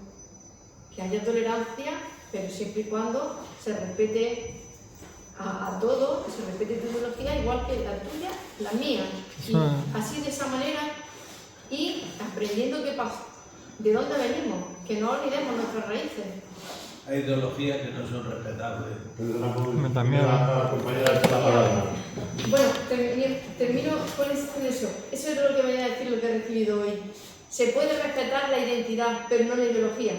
Que haya tolerancia, pero siempre y cuando se respete a todos, que se respete tu ideología, igual que la tuya, la mía. Y así de esa manera, y aprendiendo qué pasa, de dónde venimos, que no olvidemos nuestras raíces. Hay ideologías que no son respetables. También. Bueno, termino con eso. Eso es lo que voy a decir, lo que he recibido hoy. Se puede respetar la identidad, pero no la ideología.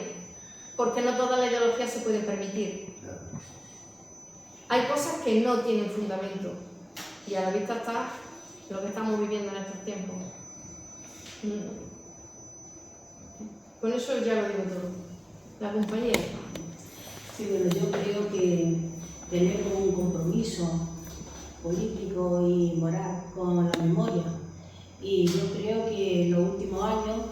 Porque no todas las ideologías se pueden permitir. Hay cosas que no tienen fundamento y a la vista está lo que estamos viviendo en estos tiempos. Con eso ya lo digo todo. La compañera. Sí, bueno, yo creo que tener un compromiso político y moral con la memoria, y yo creo que en los últimos años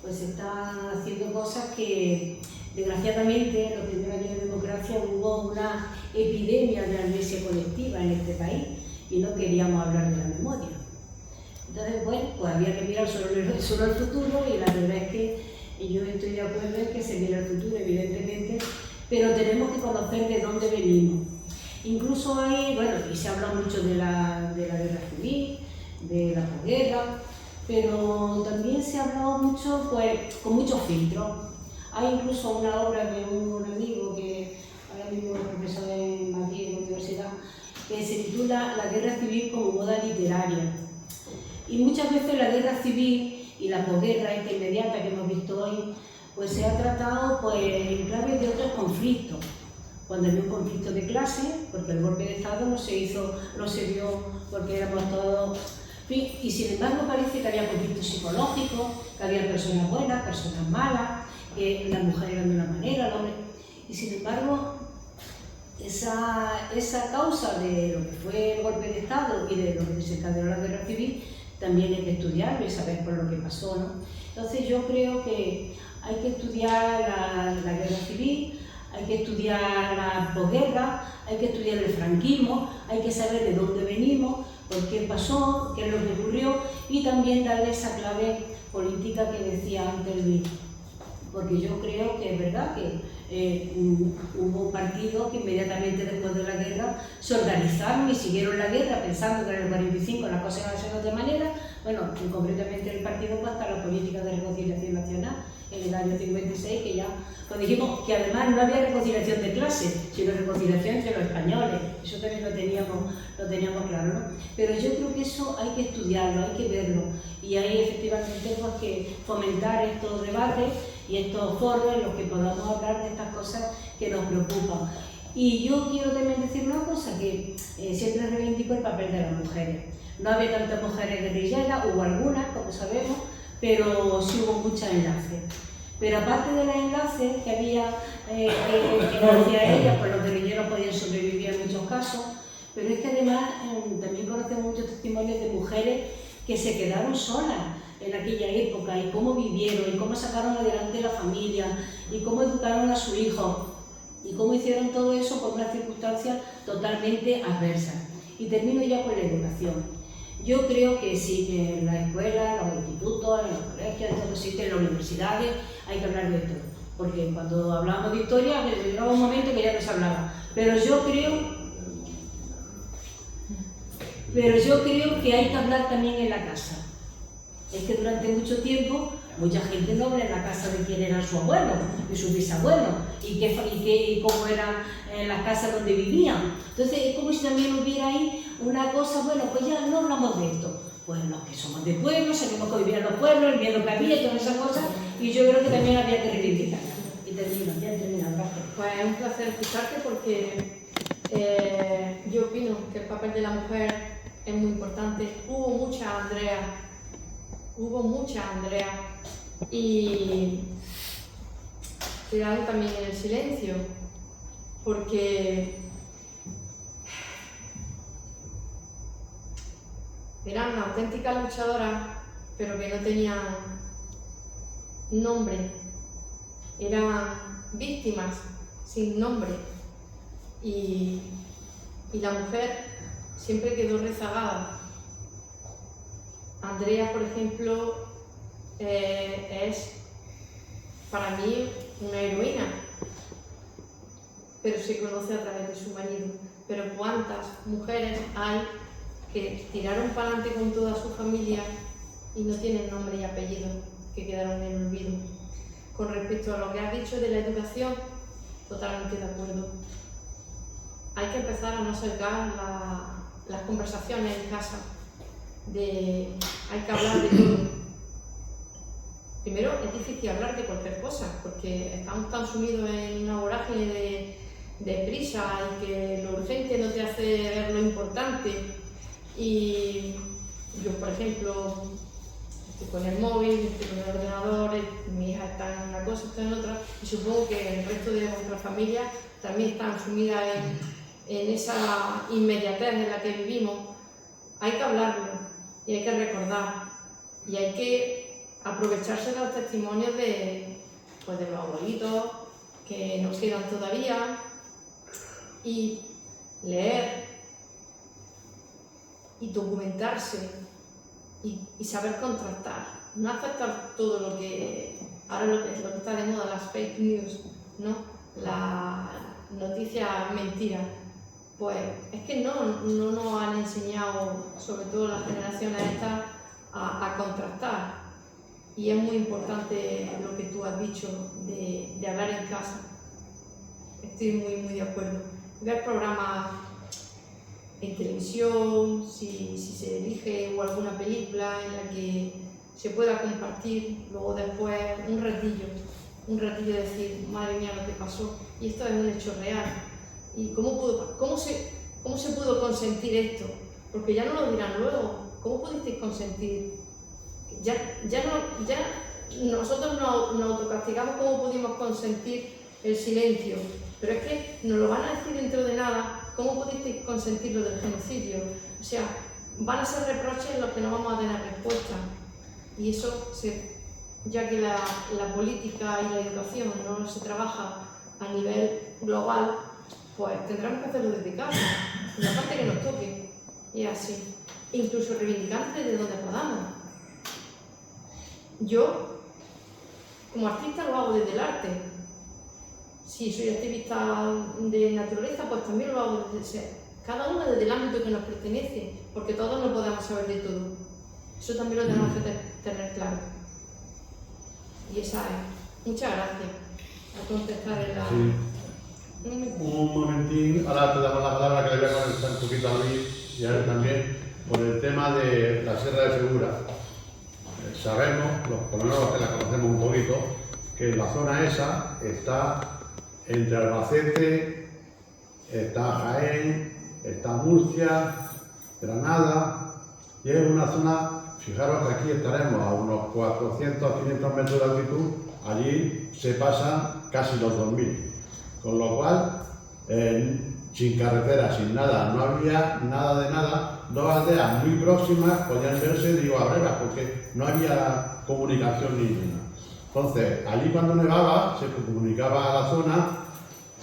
pues se están haciendo cosas que desgraciadamente en los primeros años de democracia hubo una epidemia de amnesia colectiva en este país y no queríamos hablar de la memoria. Entonces, bueno, pues había que mirar solo al futuro, y la verdad es que yo estoy de acuerdo en que se mira al futuro, evidentemente, pero tenemos que conocer de dónde venimos. Incluso hay, bueno, y se habla mucho de la guerra civil, de la posguerra, pero también se ha hablado mucho, pues, con muchos filtros. Hay incluso una obra de un amigo que ahora mismo es profesor en Madrid, en la universidad, que se titula La guerra civil como moda literaria. Y muchas veces la guerra civil y la posguerra esta inmediata que hemos visto hoy, pues se ha tratado pues, en clave de otros conflictos. Cuando había un conflicto de clase, porque el golpe de Estado no se dio porque éramos todos Y sin embargo parece que había conflictos psicológicos, que había personas buenas, personas malas, que las mujeres eran de una manera, el hombre... Y sin embargo, esa causa de lo que fue el golpe de Estado y de lo que desencadenó la guerra civil, también hay que estudiarlo y saber por lo que pasó, ¿no? Entonces yo creo que hay que estudiar la guerra civil, hay que estudiar la posguerra, hay que estudiar el franquismo, hay que saber de dónde venimos, por qué pasó, qué es lo que ocurrió y también darle esa clave política que decía antes Luis. Porque yo creo que es verdad que hubo partidos que inmediatamente después de la guerra se organizaron y siguieron la guerra pensando que en el 45 las cosas iban a ser de otra manera. Bueno, concretamente el partido pues, hasta la política de reconciliación nacional en el año 56, que ya pues dijimos que además no había reconciliación de clases, sino reconciliación entre los españoles. Eso también lo teníamos claro, ¿no? Pero yo creo que eso hay que estudiarlo, hay que verlo y hay efectivamente pues, que fomentar estos debates y estos foros en los que podamos hablar de estas cosas que nos preocupan. Y yo quiero también decir una cosa, que siempre reivindico el papel de las mujeres. No había tantas mujeres guerrilleras, hubo algunas, como sabemos, pero sí hubo muchos enlaces. Pero aparte de los enlaces que había, que hacía ellas, pues los guerrilleros podían sobrevivir en muchos casos, pero es que además también conocemos muchos testimonios de mujeres que se quedaron solas en aquella época y cómo vivieron y cómo sacaron adelante la familia y cómo educaron a su hijo y cómo hicieron todo eso por unas circunstancias totalmente adversas. Y termino ya con la educación. Yo creo que sí, que en las escuelas, en los institutos, en los colegios, en todo sitio, en las universidades, hay que hablar de esto. Porque cuando hablamos de historia, llegaba un momento que ya no se hablaba. Pero yo creo que hay que hablar también en la casa. Es que durante mucho tiempo mucha gente no habla en la casa de quién era su abuelo y su bisabuelo y cómo eran las casas donde vivían. Entonces es como si también hubiera ahí una cosa, bueno, pues ya no hablamos de esto. Pues los que somos de pueblo, sabemos que vivían los pueblos, el miedo que había y todas esas cosas, y yo creo que también había que reivindicarlas. Y ya termino, gracias. Pues es un placer escucharte porque yo opino que el papel de la mujer es muy importante. Hubo muchas Andrea y quedaron también en el silencio porque eran auténticas luchadoras pero que no tenían nombre, eran víctimas sin nombre y la mujer siempre quedó rezagada. Andrea, por ejemplo, es para mí una heroína, pero se conoce a través de su marido. Pero ¿cuántas mujeres hay que tiraron para adelante con toda su familia y no tienen nombre y apellido, que quedaron en el olvido? Con respecto a lo que has dicho de la educación, totalmente de acuerdo. Hay que empezar a no acercar las conversaciones en casa. Hay que hablar de todo. Primero, es difícil hablar de cualquier cosa, porque estamos tan sumidos en una vorágine de prisa y que lo urgente no te hace ver lo importante. Y yo, por ejemplo, estoy con el móvil, estoy con el ordenador, mi hija está en una cosa, está en otra, y supongo que el resto de nuestra familia también están sumidas en esa inmediatez en la que vivimos. Hay que hablarlo. Y hay que recordar, y hay que aprovecharse de los testimonios de los abuelitos que nos quedan todavía y leer y documentarse y saber contrastar, no aceptar todo lo que ahora lo que está de moda, las fake news, ¿no? La noticia mentira. Pues es que no nos han enseñado, sobre todo las generaciones estas, a contrastar. Y es muy importante lo que tú has dicho de hablar en casa. Estoy muy de acuerdo. Ver programas en televisión, si se elige o alguna película en la que se pueda compartir, luego después un ratillo decir, madre mía, lo que pasó. Y esto es un hecho real. ¿Y cómo se pudo consentir esto? Porque ya no lo dirán luego. ¿cómo pudisteis consentir? Ya nosotros nos autocastigamos cómo pudimos consentir el silencio, pero es que nos lo van a decir dentro de nada, ¿cómo pudisteis consentir lo del genocidio? O sea, van a ser reproches en los que no vamos a tener respuesta. Y eso, ya que la política y la educación no se trabaja a nivel global, pues tendremos que hacerlo desde casa, en la parte que nos toque, y así. Incluso reivindicar desde donde podamos. Yo, como artista, lo hago desde el arte. Si soy activista de naturaleza, pues también lo hago desde cada uno desde el ámbito que nos pertenece, porque todos no podemos saber de todo. Eso también lo tenemos que tener claro. Y esa es. Muchas gracias. A contestar en la... Sí. Un momentín, ahora te damos la palabra que le voy a contestar un poquito a Luis y a él también, por el tema de la Sierra de Segura. Sabemos, por lo menos los que la conocemos un poquito, que la zona esa está entre Albacete, está Jaén, está Murcia, Granada, y es una zona, fijaros que aquí estaremos a unos 400 a 500 metros de altitud, allí se pasan casi los 2000, con lo cual, sin carretera, sin nada, no había nada de nada. Dos aldeas muy próximas podían verse, digo, a breves, porque no había comunicación ninguna. Entonces, allí cuando nevaba, se comunicaba a la zona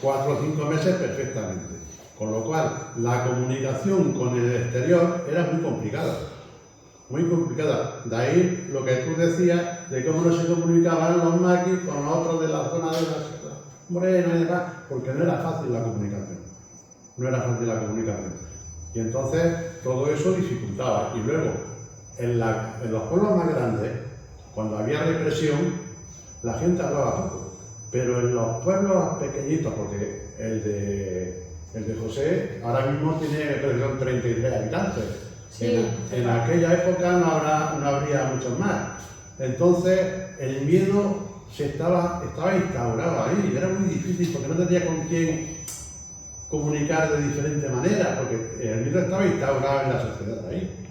4 o 5 meses perfectamente. Con lo cual, la comunicación con el exterior era muy complicada. Muy complicada. De ahí lo que tú decías de cómo no se comunicaban los maquis con los otros de la zona de la Sierra Morena y demás, porque no era fácil la comunicación. No era fácil la comunicación. Y entonces todo eso dificultaba. Y luego, en los pueblos más grandes, cuando había represión, la gente hablaba poco. Pero en los pueblos pequeñitos, porque el de José ahora mismo tiene 33 habitantes. Sí. En aquella época no habría muchos más. Entonces, el miedo estaba instaurado ahí. Era muy difícil porque no tenía con quién comunicar de diferente manera, porque el miedo estaba instaurado en la sociedad ahí.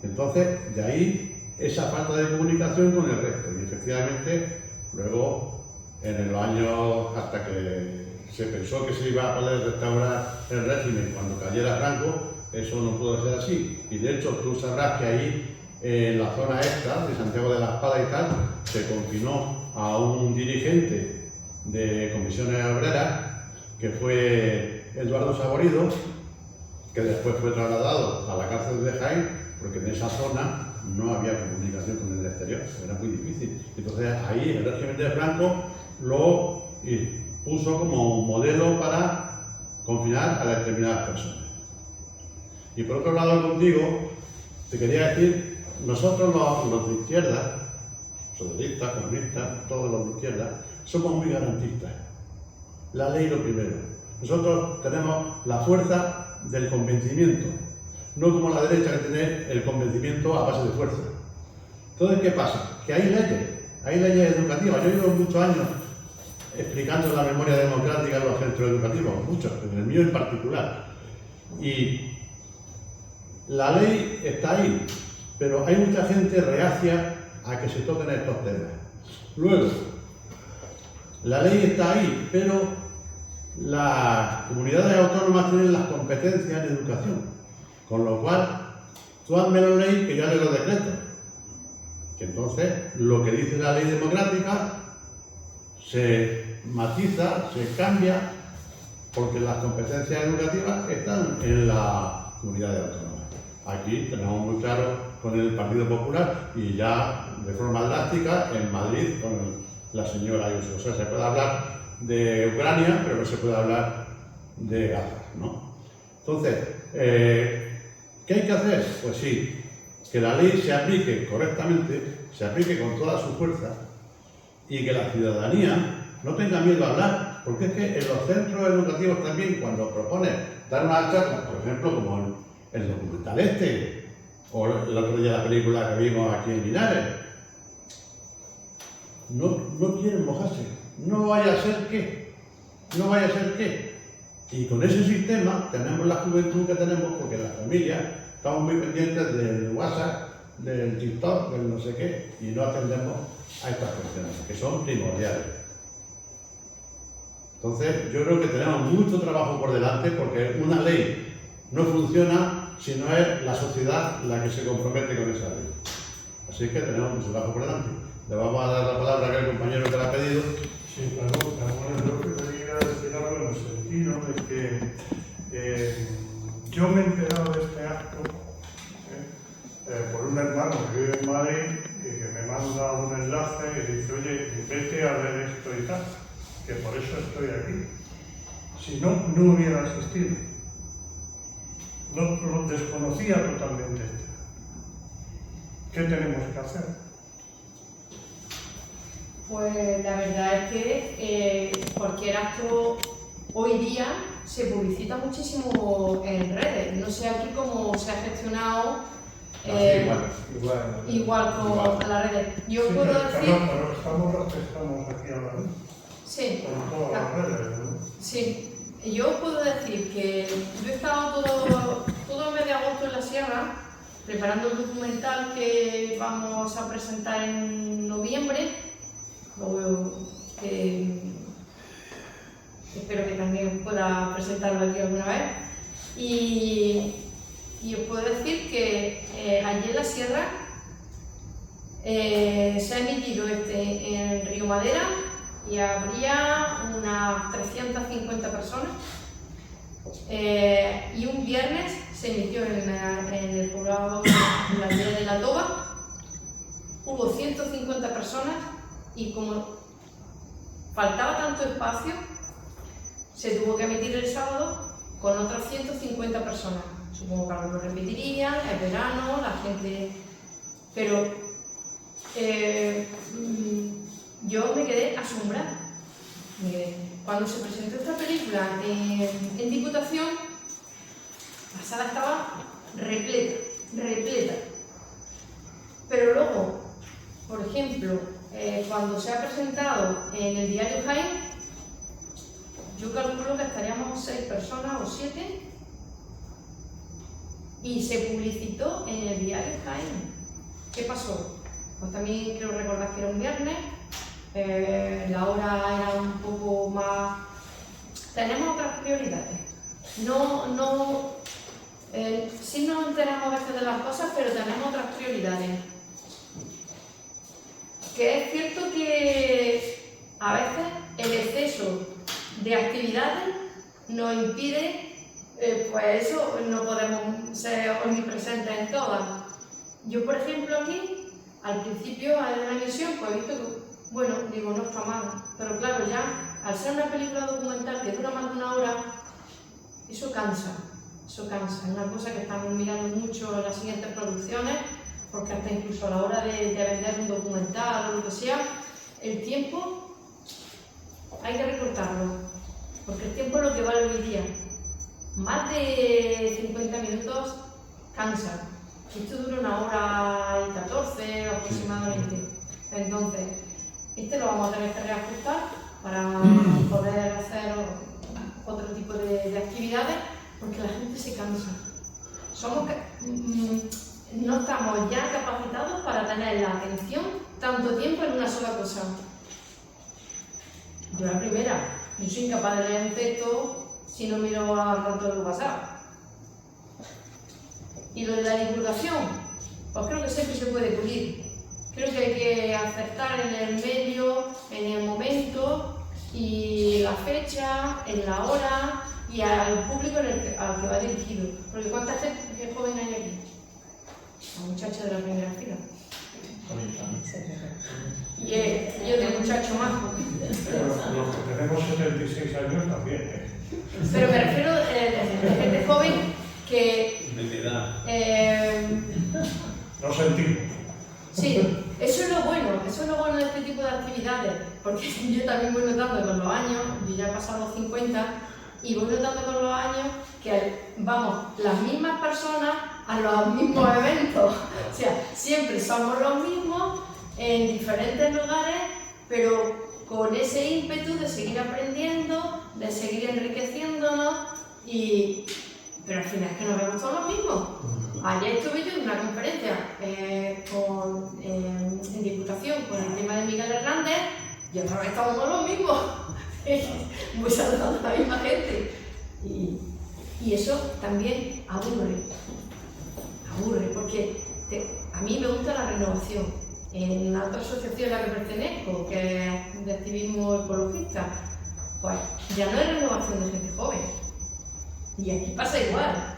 Entonces, de ahí esa falta de comunicación con el resto. Y efectivamente, luego, en los años hasta que se pensó que se iba a poder restaurar el régimen cuando cayera Franco, eso no pudo ser así. Y de hecho, tú sabrás que ahí, en la zona esta de Santiago de la Espada y tal, se confinó a un dirigente de comisiones obreras, que fue Eduardo Saborido, que después fue trasladado a la cárcel de Jaén, porque en esa zona no había comunicación con el exterior, era muy difícil. Entonces ahí el régimen de Franco lo puso como un modelo para confinar a determinadas personas. Y por otro lado contigo, te quería decir, nosotros los de izquierda, socialistas, comunistas, todos los de izquierda, somos muy garantistas. La ley lo primero. Nosotros tenemos la fuerza del convencimiento, no como la derecha que tiene el convencimiento a base de fuerza. Entonces, ¿qué pasa? Que hay leyes educativas. Yo llevo muchos años explicando la memoria democrática en los centros educativos, muchos, en el mío en particular. Y la ley está ahí, pero hay mucha gente reacia a que se toquen estos temas. Luego, la ley está ahí, pero las comunidades autónomas tienen las competencias en educación, con lo cual, tú hazme la ley que yo haré los decretos. Que entonces, lo que dice la ley democrática se matiza, se cambia, porque las competencias educativas están en las comunidades autónomas. Aquí tenemos muy claro con el Partido Popular y ya de forma drástica en Madrid con la señora Ayuso. O sea, se puede hablar de Ucrania, pero no se puede hablar de Gaza, ¿no? Entonces, ¿qué hay que hacer? Pues sí, que la ley se aplique correctamente, se aplique con toda su fuerza y que la ciudadanía no tenga miedo a hablar, porque es que en los centros educativos también, cuando proponen dar una charla, por ejemplo, como el documental este, o el otro día la película que vimos aquí en Linares, no quieren mojarse. No vaya a ser qué. Y con ese sistema tenemos la juventud que tenemos, porque las familias estamos muy pendientes del WhatsApp, del TikTok, del no sé qué, y no atendemos a estas cuestiones, que son primordiales. Entonces, yo creo que tenemos mucho trabajo por delante, porque una ley no funciona si no es la sociedad la que se compromete con esa ley. Así que tenemos mucho trabajo por delante. Le vamos a dar la palabra a aquel compañero que la ha pedido. Sí, claro, bueno, yo quería decir algo en el sentido de que yo me he enterado de este acto por un hermano que vive en Madrid y que me manda un enlace y dice, oye, vete a ver esto y tal, que por eso estoy aquí. Si no, no hubiera asistido. No, lo desconocía totalmente. ¿Qué tenemos que hacer? Pues la verdad es que cualquier acto hoy día se publicita muchísimo en redes. No sé aquí cómo se ha gestionado igual con las redes. Yo sí, puedo decir... Pero estamos aquí hablando. Sí. Con todas las redes, ¿no? Sí. Yo puedo decir que yo he estado todo el mes de agosto en la sierra preparando el documental que vamos a presentar en noviembre. Espero que también pueda presentarlo aquí alguna vez. Y os puedo decir que allí en la sierra se ha emitido en Río Madera y habría unas 350 personas. Y un viernes se emitió en el poblado, en la aldea de La Toba. Hubo 150 personas y como faltaba tanto espacio, se tuvo que emitir el sábado con otras 150 personas. Supongo que algunos repetirían, es verano, la gente... Pero yo me quedé asombrada. Cuando se presentó esta película en Diputación, la sala estaba repleta. Pero luego, por ejemplo, cuando se ha presentado en el diario Jaén, yo calculo que estaríamos 6 personas o 7 y se publicitó en el diario Jaén. ¿Qué pasó? Pues también quiero recordar que era un viernes, la hora era un poco más... Tenemos otras prioridades. Sí nos enteramos a veces de las cosas, pero tenemos otras prioridades. Que es cierto que a veces el exceso de actividades nos impide, pues eso, no podemos ser omnipresentes en todas. Yo, por ejemplo, aquí, al principio de la emisión, pues he visto que, bueno, digo, no está mal, pero claro, ya, al ser una película documental que dura más de una hora, eso cansa, es una cosa que estamos mirando mucho en las siguientes producciones, porque hasta incluso a la hora de vender un documental o lo que sea, el tiempo hay que recortarlo, porque el tiempo es lo que vale hoy día. Más de 50 minutos cansa. Esto dura 1h14 aproximadamente. Entonces, lo vamos a tener que reajustar para poder hacer otro tipo de actividades, porque la gente se cansa. No estamos ya capacitados para tener la atención tanto tiempo en una sola cosa. Yo la primera, yo soy incapaz de leer un texto si no miro al rato del WhatsApp. Y lo de la divulgación, pues creo que siempre se puede pulir. Creo que hay que acertar en el medio, en el momento y la fecha, en la hora y al público al que va dirigido. Porque ¿cuánta gente joven hay aquí? La muchacha de la primera fila. Y yo de muchacho majo. Pero los que tenemos 76 años también. Pero me refiero de gente joven que... Lo sentimos. Sí, eso es lo bueno de este tipo de actividades, porque yo también voy notando con los años, yo ya he pasado 50, y voy notando con los años que vamos las mismas personas a los mismos eventos. O sea, siempre somos los mismos en diferentes lugares, pero con ese ímpetu de seguir aprendiendo, de seguir enriqueciéndonos, pero al final es que nos vemos todos los mismos. Ayer estuve yo en una conferencia en Diputación con el tema de Miguel Hernández y otra vez estamos con los mismos. Voy saludando a la misma gente. Y eso también aburre, porque a mí me gusta la renovación. En la otra asociación a la que pertenezco, que es de activismo ecologista, pues ya no hay renovación de gente joven. Y aquí pasa igual.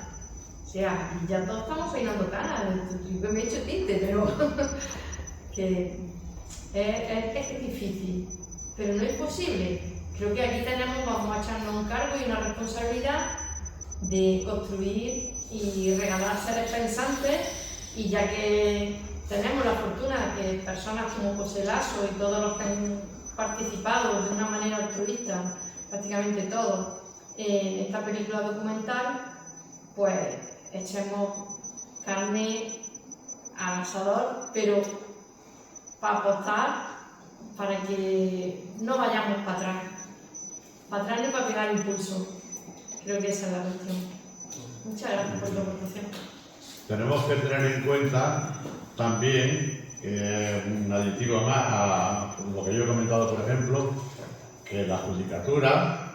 O sea, aquí ya todos estamos peinando canas. Yo me he hecho tinte, pero que es difícil. Pero no es posible. Creo que aquí vamos a echarnos un cargo y una responsabilidad de construir y regalar seres pensantes, y ya que tenemos la fortuna de que personas como José Lasso y todos los que han participado de una manera altruista, prácticamente todos, en esta película documental, pues echemos carne al asador, pero para apostar para que no vayamos para atrás ni para pegar impulso. Creo que esa es la cuestión. Muchas gracias por tu aportación. Tenemos que tener en cuenta también, un aditivo más a lo que yo he comentado, por ejemplo, que la judicatura,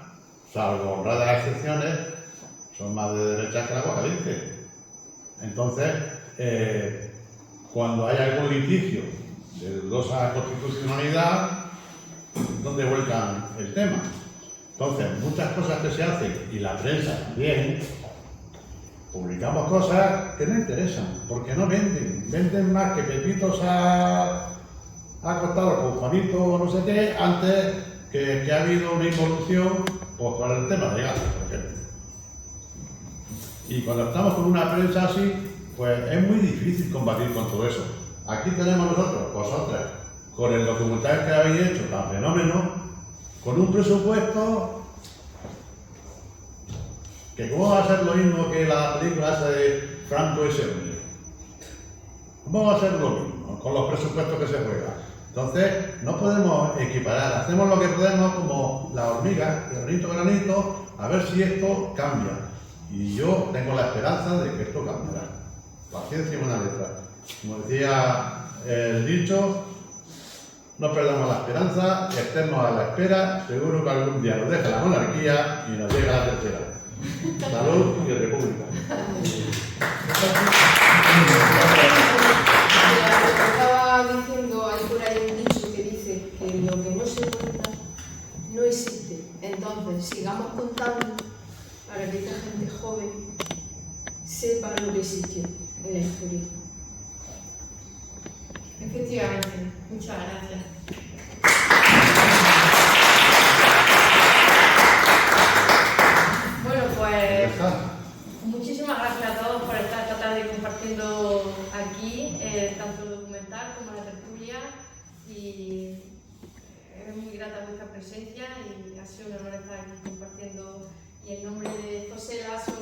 salvo honradas excepciones, son más de derecha que la agua caliente. Entonces, cuando hay algún litigio de dudosa constitucionalidad, ¿dónde vuelcan el tema? Entonces, muchas cosas que se hacen, y la prensa también, publicamos cosas que no interesan, porque no venden. Venden más que Pepito se ha acostado con Juanito o no sé qué, antes que ha habido una involución pues, con el tema de gases, por ejemplo. Y cuando estamos con una prensa así, pues es muy difícil combatir con todo eso. Aquí tenemos nosotros, vosotras, con el documental que habéis hecho, tan fenómeno, con un presupuesto que cómo va a ser lo mismo que la película esa de Franco y Sevilla. ¿Cómo va a ser lo mismo con los presupuestos que se juegan? Entonces, no podemos equiparar, hacemos lo que podemos como la hormiga, granito a granito, a ver si esto cambia. Y yo tengo la esperanza de que esto cambiará. Paciencia y buena letra. Como decía el dicho, no perdamos la esperanza, estemos a la espera, seguro que algún día nos deja la monarquía y nos llega la tercera. Salud y república. Estaba diciendo, hay por ahí un dicho que dice que lo que no se cuenta no existe. Entonces, sigamos contando para que esta gente joven sepa lo que existió en la historia. Efectivamente, muchas gracias. Bueno, pues muchísimas gracias a todos por estar esta tarde compartiendo aquí, tanto el documental como la tertulia, y es muy grata vuestra presencia y ha sido un honor estar aquí compartiendo, y en nombre de José Lasso